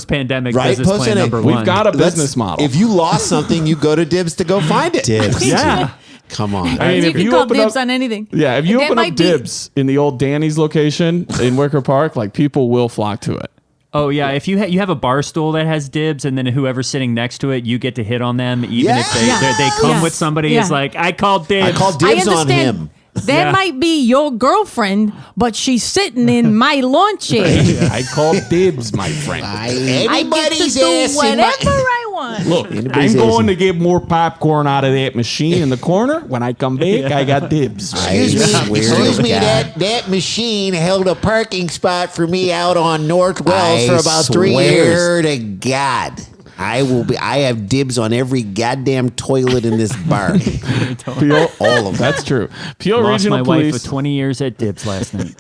pandemic Right, business plan post-pandemic. number We've one. got a Let's- business model. If you lost something, you go to Dibs to go find it. Dibs. yeah. Come on. I mean, You if can you call open dibs up, on anything. yeah, if you That open might up be- Dibs in the old Danny's location in Wicker Park, like people will flock to it. Oh yeah, if you you have a bar stool that has dibs, and then whoever's sitting next to it, you get to hit on them, even if they come Yes. with somebody. Yeah. It's like I called dibs. I called I Dibs on understand. him. That Yeah. might be your girlfriend, but she's sitting in my lawn chair. I call Dibs, my friend. I get to Anybody's do ass in whatever my- I want. Look, Anybody's I'm going asking. to get more popcorn out of that machine in the corner. When I come back, I got Dibs. Excuse me, that machine held a parking spot for me out on North Wells for about 3 years. swear to God, I have dibs on every goddamn toilet in this bar. Peel, all of that's true. Peel Lost Regional my wife Police for 20 years at dibs last night.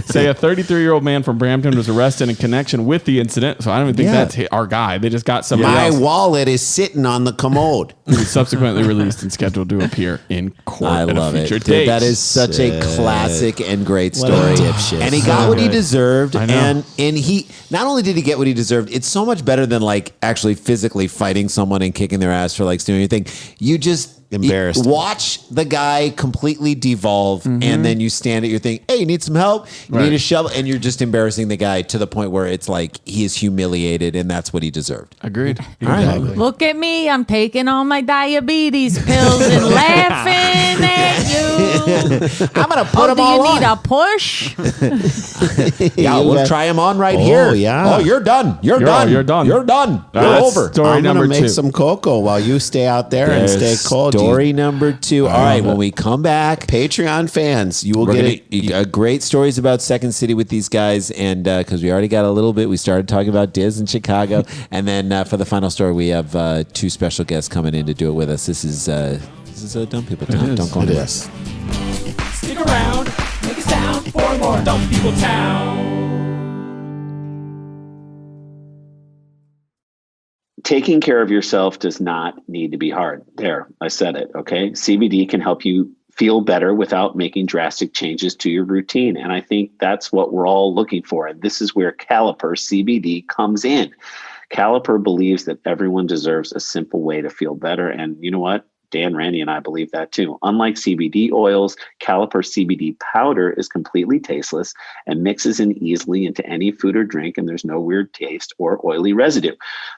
say a 33-year-old man from Brampton was arrested in connection with the incident. So I don't even think Yeah. that's our guy. They just got somebody My else. wallet is sitting on the commode. He was subsequently released and scheduled to appear in court I at love a it. future Dude, date. that is such a classic and great What a story. dipshit. And he So got what he good. deserved. I know. And he not only did he get what he deserved, it's so much better than like actually physically fighting someone and kicking their ass for like stealing anything. You just Embarrassed. watch the guy completely devolve, and then you stand at your thing. Hey, you need some help? You Right. need a shovel, and you're just embarrassing the guy to the point where it's like he is humiliated, and that's what he deserved. Agreed. Exactly. Look at me. I'm taking all my diabetes pills and laughing at you. I'm gonna put Oh, them do all you on. need a push? Yeah, You we'll got- try them on right Oh, here. yeah. Oh, you're done. You're done. You're done. You're done. You're That's over. story I'm number gonna make 2. some cocoa while you stay out there and stay cold. Story number 2. All right, when we come back, Patreon fans, you will we're get gonna it. great stories about Second City with these guys, and because we already got a little bit, we started talking about Diz in Chicago, and then for the final story, we have 2 special guests coming in to do it with us. This is a Dumb People Town. is. Don't go It anywhere. is. Stick around, make a sound for more Dumb People Town. Taking care of yourself does not need to be hard. There, I said it. Okay. CBD can help you feel better without making drastic changes to your routine. And I think that's what we're all looking for. And this is where Caliper CBD comes in. Caliper believes that everyone deserves a simple way to feel better. And you know what? Dan, Randy, and I believe that too. Unlike CBD oils, Caliper CBD powder is completely tasteless and mixes in easily into any food or drink, and there's no weird taste or oily residue.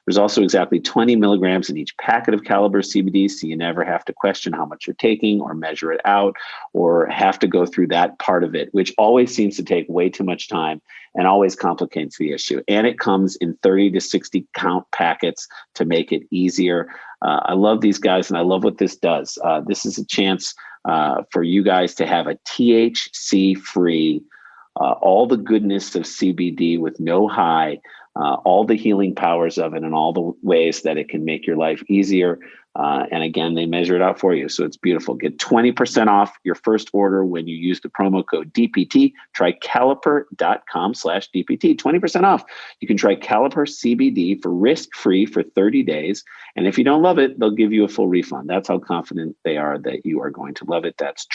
There's also exactly 20 milligrams in each packet of Caliper CBD, so you never have to question how much you're taking or measure it out or have to go through that part of it, which always seems to take way too much time and always complicates the issue. And it comes in 30 to 60 count packets to make it easier. I love these guys, and I love what this does. This is a chance for you guys to have a THC-free, all the goodness of CBD with no high, all the healing powers of it, and all the ways that it can make your life easier. And again, they measure it out for you. So it's beautiful. Get 20% off your first order when you use the promo code DPT. Try caliper.com/DPT. 20% off. You can try Caliper CBD for risk-free for 30 days. And if you don't love it, they'll give you a full refund. That's how confident they are that you are going to love it. That's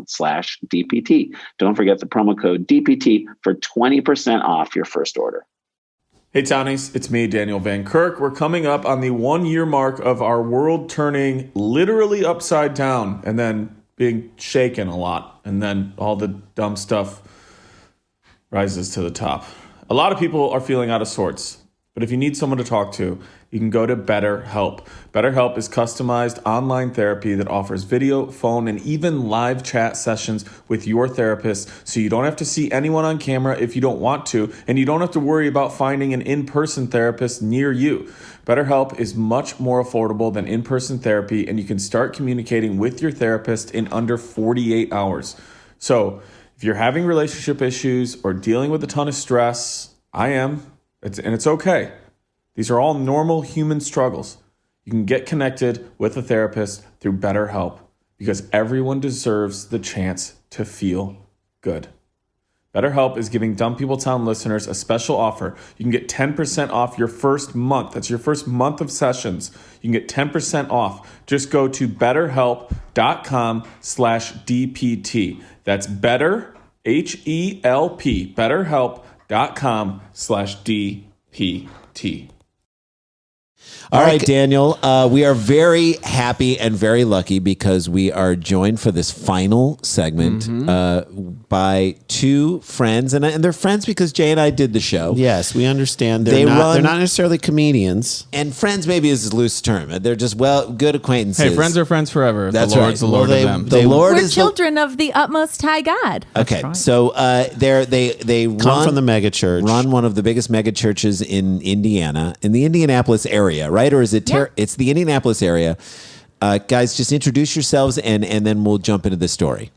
trycaliper.com/DPT. Don't forget the promo code DPT for 20% off your first order. Hey Townies, it's me, Daniel Van Kirk. We're coming up on the 1-year mark of our world turning literally upside down and then being shaken a lot. And then all the dumb stuff rises to the top. A lot of people are feeling out of sorts. But if you need someone to talk to, you can go to BetterHelp. BetterHelp is customized online therapy that offers video, phone, and even live chat sessions with your therapist, so you don't have to see anyone on camera if you don't want to, and you don't have to worry about finding an in-person therapist near you. BetterHelp is much more affordable than in-person therapy, and you can start communicating with your therapist in under 48 hours. So if you're having relationship issues or dealing with a ton of stress, I am, and it's okay. These are all normal human struggles. You can get connected with a therapist through BetterHelp because everyone deserves the chance to feel good. BetterHelp is giving Dumb People Town listeners a special offer. You can get 10% off your first month. That's your first month of sessions. You can get 10% off. Just go to betterhelp.com/DPT. That's better, H-E-L-P, betterhelp.com/DPT. All right, Daniel, we are very happy and very lucky because we are joined for this final segment by two friends. And they're friends because Jay and I did the show. Yes, we understand. They're not necessarily comedians. And friends maybe is a loose term. They're just, good acquaintances. Hey, friends are friends forever. That's the Lord's right. the Lord of them. The Lord We're is children of the utmost high God. Okay, right. so they Come from the mega church. run one of the biggest mega churches in Indiana, in the Indianapolis area, right? Or is it? It's the Indianapolis area. Guys, just introduce yourselves, and then we'll jump into the story.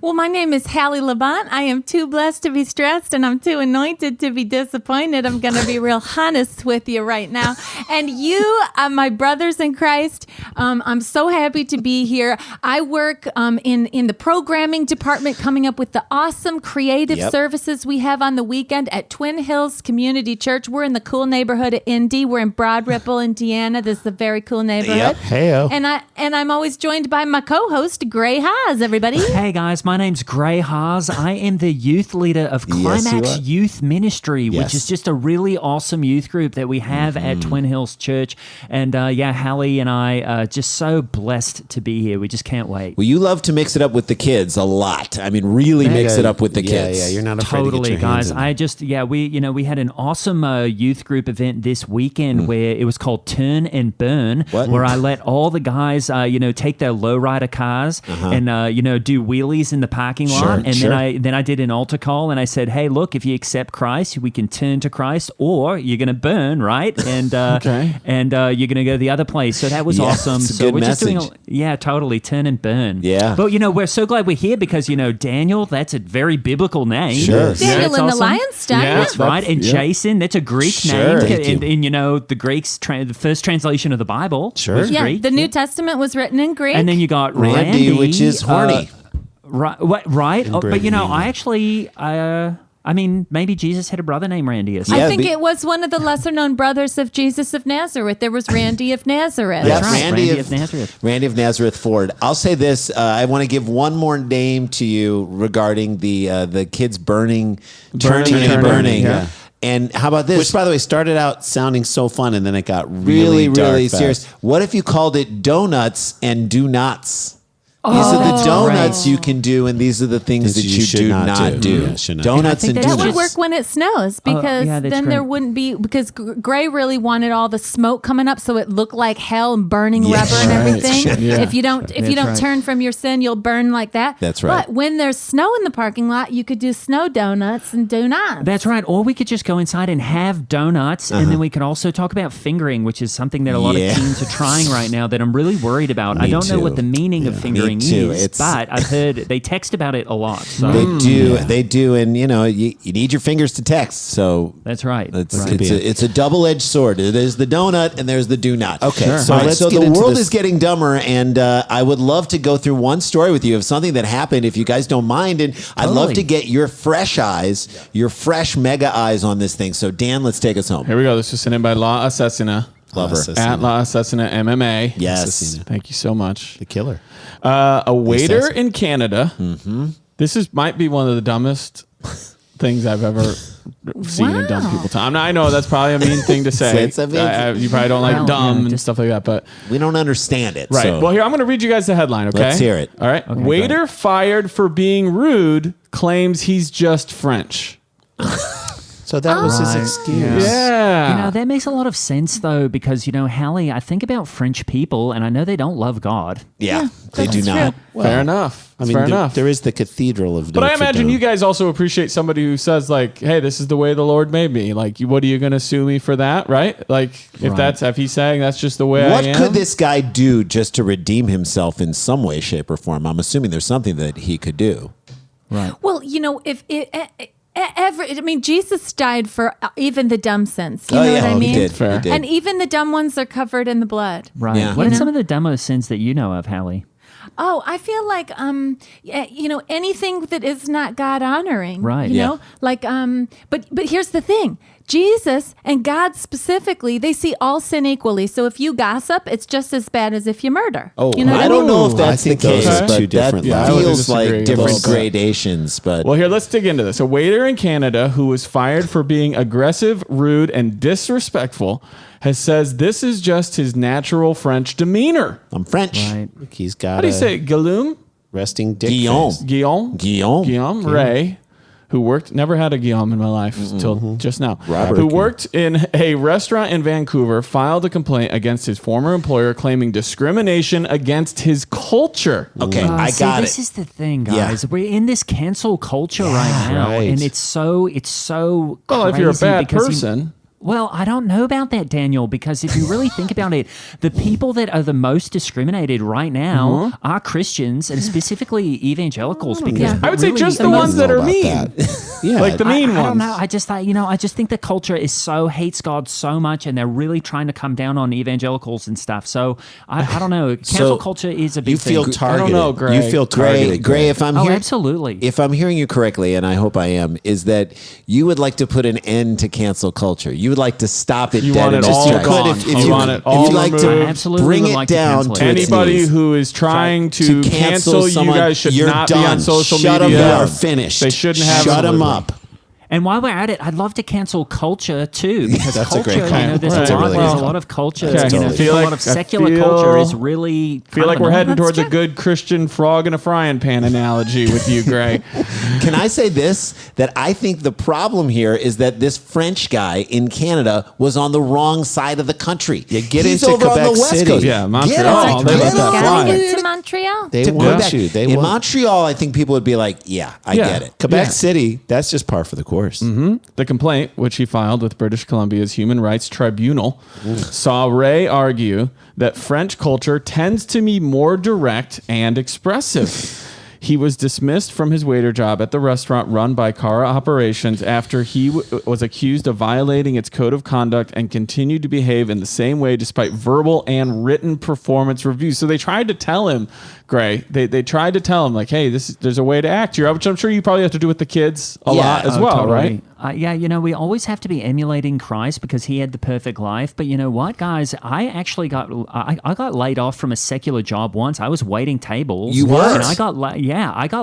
Well, my name is Holly Laurent. I am too blessed to be stressed, and I'm too anointed to be disappointed. I'm going to be real honest with you right now. And you, my brothers in Christ, I'm so happy to be here. I work in the programming department, coming up with the awesome creative services we have on the weekend at Twin Hills Community Church. We're in the cool neighborhood of Indy. We're in Broad Ripple, Indiana. This is a very cool neighborhood. Hey-o. And I'm always joined by my co-host, Gray Haas, everybody. Hey guys, my name's Gray Haas. I am the youth leader of Climax Youth Ministry, which is just a really awesome youth group that we have at Twin Hills Church. And Hallie and I are just so blessed to be here. We just can't wait. Well, you love to mix it up with the kids a lot. I mean, really mix it up with the kids. Yeah, you're not afraid to Totally, get your hands guys. in. We had an awesome youth group event this weekend where it was called Turn and Burn, where I let all the guys, take their lowrider cars and do wheelies in the parking lot, and then I did an altar call, and I said, "Hey, look, if you accept Christ, we can turn to Christ, or you're going to burn, right? And and you're going to go the other place." So that was awesome. It's a So good we're just message. doing, totally turn and burn. Yeah. But we're so glad we're here because Daniel, that's a very biblical name. Sure. Daniel It's in the awesome. lion's den. Yeah. That's right. And Jason, that's a Greek Sure. name. Thank you. And the Greeks, the first translation of the Bible was Yeah, Greek. the New Testament was written in Greek. And then you got Randy, which is horny. Right. What? Right. But Britain, I actually, maybe Jesus had a brother named Randy. Or I something. think it was one of the lesser known brothers of Jesus of Nazareth. There was Randy of Nazareth. Yes, right. Randy Randy of of Nazareth. Randy of Nazareth Ford. I'll say this. I want to give one more name to you regarding the kids burning, turning and burning. Yeah. And how about this? Which, by the way, started out sounding so fun, and then it got really dark really fast. serious. What if you called it donuts and do nots? These are the donuts you can do, and these are the things that you should do not not do. do. Yeah, should not. Donuts I and think That that's would donuts. work when it snows because yeah, that's then there great. wouldn't be, because Gray really wanted all the smoke coming up so it looked like hell and burning Yes, rubber and right. everything. Yeah. If you don't right. turn from your sin, you'll burn like that. That's right. But when there's snow in the parking lot, you could do snow donuts and do not. That's right. Or we could just go inside and have donuts, and then we could also talk about fingering, which is something that a lot Yeah. of teens are trying right now that I'm really worried about. I Me don't know too. what the meaning of fingering Me too. is, It's- but I've heard they text about it a lot. So They do, and you need your fingers to text. So that's right. it's a double-edged sword. There's the donut and there's the do not. Okay, Sure. so All right, let's so get the into world this. is getting dumber, and I would love to go through one story with you of something that happened, if you guys don't mind, and I'd love Totally. to get your fresh eyes, your fresh mega eyes on this thing. So Dan, let's take us home. Here we go. This was sent in by La Assassina. Love her. Assassina. At La Assassina MMA. Yes. Assassina. Thank you so much. The killer. A waiter assassin. in Canada. This might be one of the dumbest things I've ever seen in dumb people time. Now, I know that's probably a mean thing to say. It's a big- You probably don't like Well, dumb and just- stuff like that, but We don't understand it. right. So. Well, here I'm going to read you guys the headline. Okay, Let's hear it. All right. Waiter fired for being rude claims he's just French. So that was his excuse. Yeah. That makes a lot of sense, though, because, Hallie, I think about French people, and I know they don't love God. Yeah, they do that's not. true. Fair enough. I mean, Fair enough. there is the Cathedral of But I Notre imagine Dame. you guys also appreciate somebody who says, like, hey, this is the way the Lord made me. Like, what are you going to sue me for that, right? Like, if he's saying that's just the way I am. What could this guy do just to redeem himself in some way, shape, or form? I'm assuming there's something that he could do. Right. Well, if Jesus died for even the dumb sins. You know what I mean? He did. Fair. He did. And even the dumb ones are covered in the blood. Right. Yeah. What are You some know? of the dumbest sins that you know of, Hallie? Oh, I feel like anything that is not God honoring. Right, You yeah. know? Like but here's the thing. Jesus and God specifically, they see all sin equally. So if you gossip, it's just as bad as if you murder. Oh, you know what I don't know if Ooh, that's I think the those case, are but two different that levels. I would feels disagree like a different little bit. gradations. But Well, here, let's dig into this. A waiter in Canada who was fired for being aggressive, rude, and disrespectful says this is just his natural French demeanor. I'm French. Right. He's got How do you say it? Guillaume? resting dick Guillaume. face. Guillaume Ray, who worked, never had a Guillaume in my life till just now, Robert who Guillaume. worked in a restaurant in Vancouver, filed a complaint against his former employer claiming discrimination against his culture. Okay, I See, got this it. is the thing, Yeah. guys. We're in this cancel culture right now, right. and it's so Well, if you're a crazy bad because person. Well, I don't know about that, Daniel, because if you really think about it, the people that are the most discriminated right now are Christians and specifically evangelicals. Because Yeah. I would say really- just the ones that are about mean. that. Yeah. Like the mean I don't ones. know. I just thought, I just think the culture is hates God so much, and they're really trying to come down on evangelicals and stuff. So I don't know. Cancel culture is a big You feel thing. targeted. know, Greg. You feel targeted. Gray, if I'm Oh, hearing, absolutely. if I'm hearing you correctly, and I hope I am, is that you would like to put an end to cancel culture. You would like to stop it You dead want in it its all tracks. gone. If You you want it all if you like removed. to I absolutely bring would it like to down cancel to it. its Anybody knees. who is trying to cancel you someone, guys should you're not be done. on social Shut 'em media. down. You are finished. They shouldn't have Shut them Absolutely. up. And while we're at it, I'd love to cancel culture too, because That's a culture, great comment. there's That's a a lot. really There's good a lot of culture. Okay. You know, I feel a like- lot of I secular feel- culture is really. feel like we're kind of heading That's toward the true. good Christian frog in a frying pan analogy with you, Gray. Can I say this? That I think the problem here is that this French guy in Canada was on the wrong side of the country. Yeah, get He's into over on Quebec the West City. Coast. Yeah, Get Montreal. on- They get let that on fly. Gotta it. get to Montreal. They To want Quebec. you. They in want. Montreal, I think people would be like, "Yeah, I Yeah. get it." Quebec Yeah. City, that's just par for the course. The complaint, which he filed with British Columbia's Human Rights Tribunal, saw Ray argue that French culture tends to be more direct and expressive. He was dismissed from his waiter job at the restaurant run by Cara Operations after he was accused of violating its code of conduct and continued to behave in the same way despite verbal and written performance reviews. So they tried to tell him, Gray, they tried to tell him, like, hey, there's a way to act here, which I'm sure you probably have to do with the kids a lot as well, right? Yeah, we always have to be emulating Christ because he had the perfect life. But you know what, guys? I actually got laid off from a secular job once. I was waiting tables. You were? And I got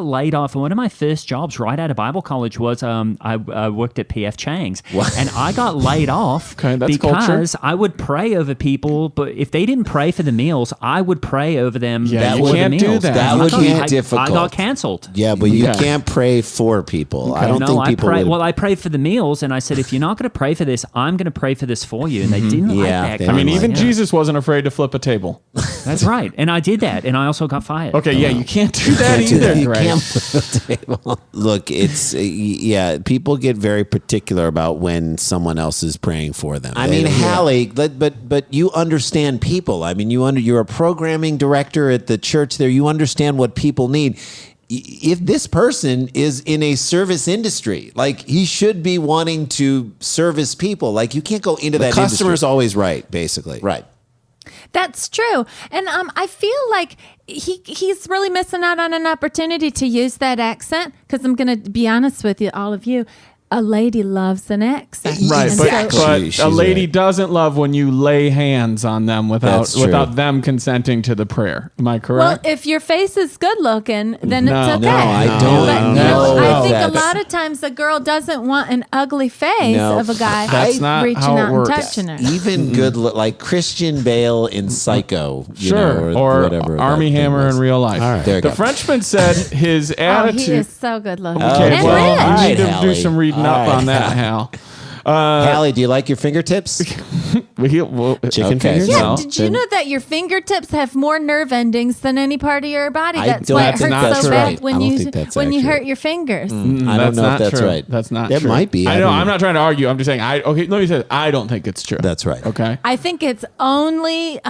laid off. And one of my first jobs right out of Bible college was I worked at PF Chang's. And I got laid off Okay, that's culture. because I would pray over people, but if they didn't pray for the meals, I would pray over them Yeah, for you the can't do meals. that. That I would got- be I difficult. got canceled. Yeah, but you Yeah. can't pray for people. I don't think people would. I prayed for the meals, and I said, if you're not going to pray for this, I'm going to pray for this for you. And they didn't like Yeah, that. they I mean, didn't even Yeah. Jesus wasn't afraid to flip a table. That's right. And I did that, and I also got fired. Okay, yeah, you can't do that either, You Gray. can't- Look, it's yeah. People get very particular about when someone else is praying for them. I They- mean, Hallie, but you understand people. I mean, you're a programming director at the church there. You understand what people need. If this person is in a service industry, like he should be wanting to service people. Like you can't go into the that customer's industry. always right, basically. Right. That's true. And I feel like he's really missing out on an opportunity to use that accent because I'm going to be honest with you, all of you. A lady loves an accent. Right, And but, so- but She's a lady right. doesn't love when you lay hands on them That's true. without them consenting to the prayer. Am I well, correct? if your face is good looking, then No, it's okay. no, I don't. But you No, know, I think a that's- lot of times a girl doesn't want an ugly face No, of a guy that's not reaching how it out works. and touching her. Even good, like Christian Bale in Psycho, you Sure, know, or whatever. Army that thing Hammer was. in real life. All right. There you The go. Frenchman said his Oh, attitude. he is so good looking. Okay, and well, rich. I need to Hallie. do some reading All up right. on that, Hal. Hallie, do you like your fingertips? Chicken fingers? Yeah, No. did you know that your fingertips have more nerve endings than any part of your body? I That's don't why it think hurts that's so right. bad when I don't you think that's when you accurate. hurt your fingers. I don't know if that's true. right. That's not That true. might be. I know. don't I'm not trying to argue. I'm just saying. Okay, let me say. I don't think it's true. That's right. Okay. I think it's only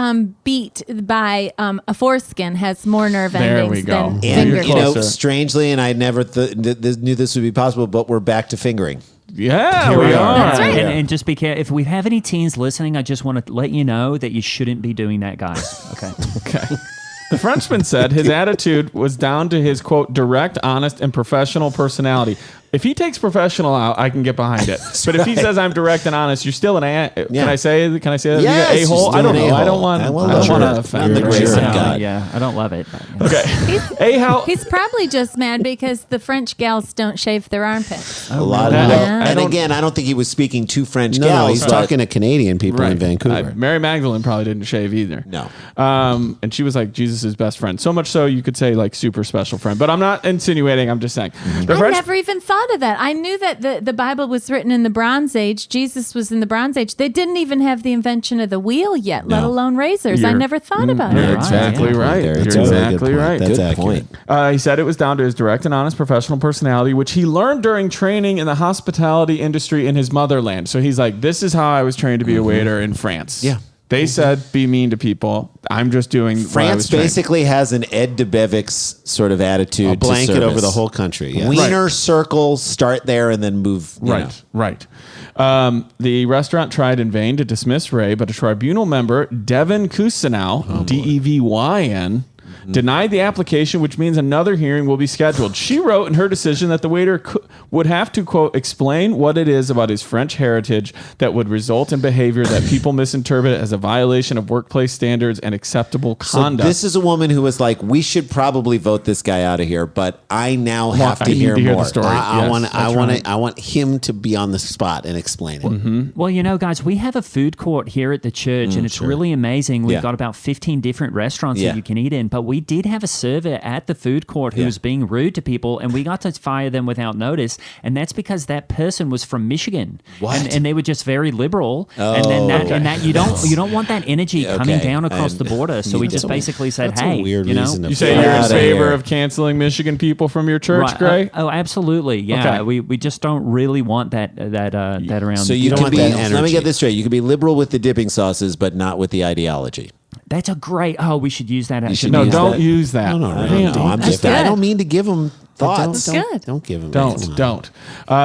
beat by a foreskin has more nerve There endings we go. than And, You're fingers. closer. strangely, and I never knew this would be possible, but we're back to fingering. Yeah, Here we we are. are. That's right. And just be careful. If we have any teens listening, I just want to let you know that you shouldn't be doing that, guys. Okay. Okay. The Frenchman said his attitude was down to his, quote, direct, honest, and professional personality. If he takes professional out, I can get behind it. But if he says I'm direct and honest, you're still an Can I say that? Yes, You're you're a-hole? I still don't an know. I a-hole. don't want I will to let you. offend You're the grace of you. God. Yeah, I don't love it. Okay. He's probably just mad because the French gals don't shave their armpits. A lot of really? Yeah. and again, I don't think he was speaking to French No, gals. he's but- talking to Canadian people in Vancouver. Mary Magdalene probably didn't shave either. No. And she was like Jesus' best friend. So much so you could say like super special friend. But I'm not insinuating. I'm just saying. The I French- never even thought of that. I knew that the Bible was written in the Bronze Age. Jesus was in the Bronze Age. They didn't even have the invention of the wheel yet, let No. alone razors. I You're- never thought about You're it. Right, exactly yeah. right. There, You're it's a really good exactly point. right. That's Good accurate. point. He said it was down to his direct and honest professional personality, which he learned during training in the hospitality industry in his motherland. So he's like, this is how I was trained to be a waiter in France. Yeah. They said, be mean to people. I'm just doing what I France was trained. basically has an Ed DeBevick's sort of attitude. A blanket to over service. the whole country. Yeah. Wiener circle, start there and then move. you know. Right. The restaurant tried in vain to dismiss Ray, but a tribunal member, Devin Cousineau, Devyn, denied the application, which means another hearing will be scheduled. She wrote in her decision that the waiter would have to, quote, explain what it is about his French heritage that would result in behavior that people misinterpret as a violation of workplace standards and acceptable So conduct. this is a woman who was like, we should probably vote this guy out of here, but I now have I to need hear to hear the more. story. I Yes, that's want him to be on the spot and explain it. Well, you know, guys, we have a food court here at the church, and it's really amazing. We've Yeah. got about 15 different restaurants Yeah. that you can eat in, but we did have a server at the food court who was being rude to people, and we got to fire them without notice, and that's because that person was from Michigan. What? And they were just very liberal, and then that you don't want that energy coming Okay. down across the border. So we just basically said, That's a hey, weird you know, reason to you say fire you're in outta favor here. of canceling Michigan people from your church, Right. Gray? Oh, absolutely. Yeah, Okay. we just don't really want that around. So you don't can want be, that let me energy. get this straight. You can be liberal with the dipping sauces, but not with the ideology. That's a great. Oh, we should use that. Actually, No, use don't that. use that. No, Randy. I'm That's just. I good. don't mean to give him thoughts. That's good. Don't give him. Don't.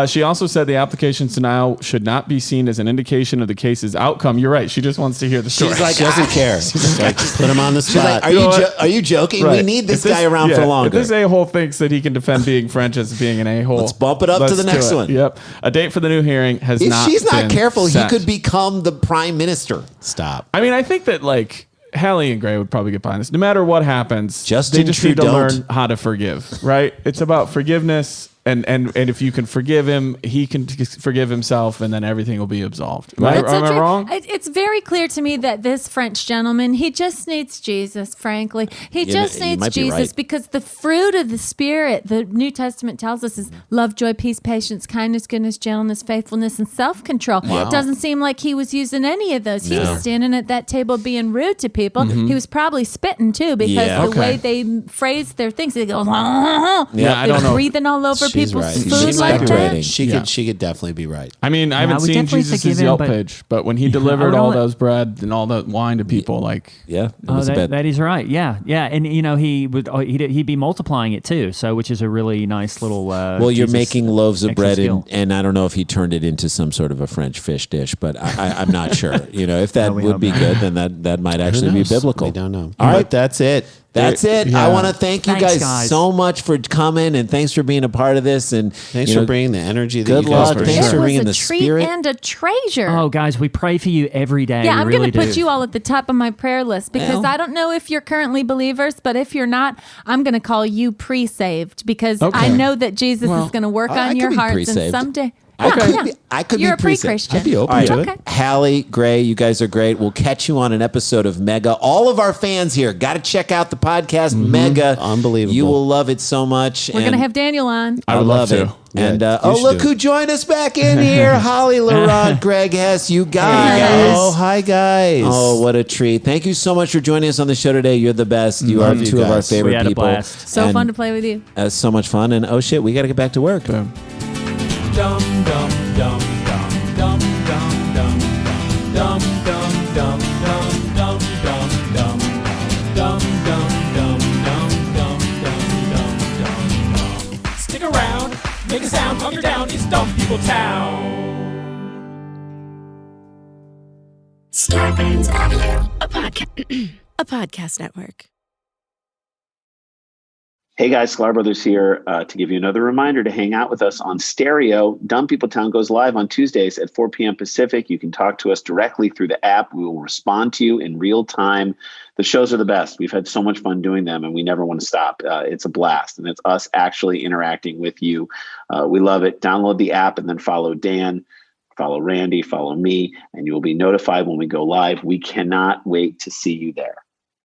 She also said the application's denial should not be seen as an indication of the case's outcome. You're right. She just wants to hear the story. She's like, She doesn't care. She's like, put him on the She's like, spot. are You know you what? are you joking? We Right. need this If guy around for longer. If this a-hole thinks that he can defend being French as being an a-hole, Let's bump it up to let's the do next it. one. Yep. A date for the new hearing has if not she's not been careful, set. he could become the prime minister. Stop. I mean, I think that like Hallie and Gray would probably get behind this. No matter what happens, Justin they just need to Trudeau. learn how to forgive, right? It's about forgiveness. And if you can forgive him, he can forgive himself, and then everything will be absolved. Am That's so I true. wrong? It's very clear to me that this French gentleman, he just needs Jesus, frankly. He just you needs might be Jesus right. because the fruit of the Spirit, the New Testament tells us, is love, joy, peace, patience, kindness, goodness, gentleness, faithfulness, and self-control. It doesn't seem like he was using any of those. He was standing at that table being rude to people. He was probably spitting, too, because Yeah. the way they phrase their things, they go, I don't know. breathing all over She's people's right. food She's like speculating. that. She Yeah. could. She could definitely be right. I mean, I haven't we seen definitely Jesus' forgive him, Yelp but- page, but when he I delivered would all only- those bread and all that wine to people, like, Yeah, it Oh, was a bit. that is right. Yeah, yeah, and you know he would he'd be multiplying it too. So which is a really nice little. Well, you're Jesus making loaves of extra bread, skill. and I don't know if he turned it into some sort of a French fish dish, but I'm not sure. You know, if that we would hope be not. good, then that might actually be knows? biblical. We don't know. All right, But that's it. that's it. Yeah. I want to thank you Thanks, guys, guys. so much for coming, and thanks for being a part of this. And Thanks you for know, bringing the energy that good you guys luck. bring. Thanks It for was bringing a the treat spirit. and a treasure. Oh, guys, we pray for you every day. Yeah, we I'm really going to put do. you all at the top of my prayer list because Well. I don't know if you're currently believers, but if you're not, I'm going to call you pre-saved because Okay. I know that Jesus is going to work I on could your be hearts pre-saved. and someday. I could You're be a pre-Christian. I'd be open All right. to Okay. it. Hallie, Gray, you guys are great. We'll catch you on an episode of Mega. All of our fans here, got to check out the podcast Mega. Unbelievable. You will love it so much. We're going to have Daniel on. I would love it. to. And Good. You should look do it. who joined us back in here. Holly Laurent Greg Hess. You guys. Yes. Oh, hi guys. Oh, what a treat. Thank you so much for joining us on the show today. You're the best. You are Love you two of our guys. favorite We had a people. blast. So And, fun to play with you. so much fun. And oh shit, we got to get back to work. Dum dum dum dum dum dum dum dum dum dum dum dum dum dum dum dum dum dum. Stick around, make a sound, hunker down. It's Dumb People Town. Scarpins Avenue. A podcast network. Hey guys, Sklar Brothers here to give you another reminder to hang out with us on Stereo. Dumb People Town goes live on Tuesdays at 4 p.m. Pacific. You can talk to us directly through the app. We will respond to you in real time. The shows are the best. We've had so much fun doing them, and we never want to stop. It's a blast, and it's us actually interacting with you. We love it. Download the app and then follow Dan, follow Randy, follow me, and you will be notified when we go live. We cannot wait to see you there.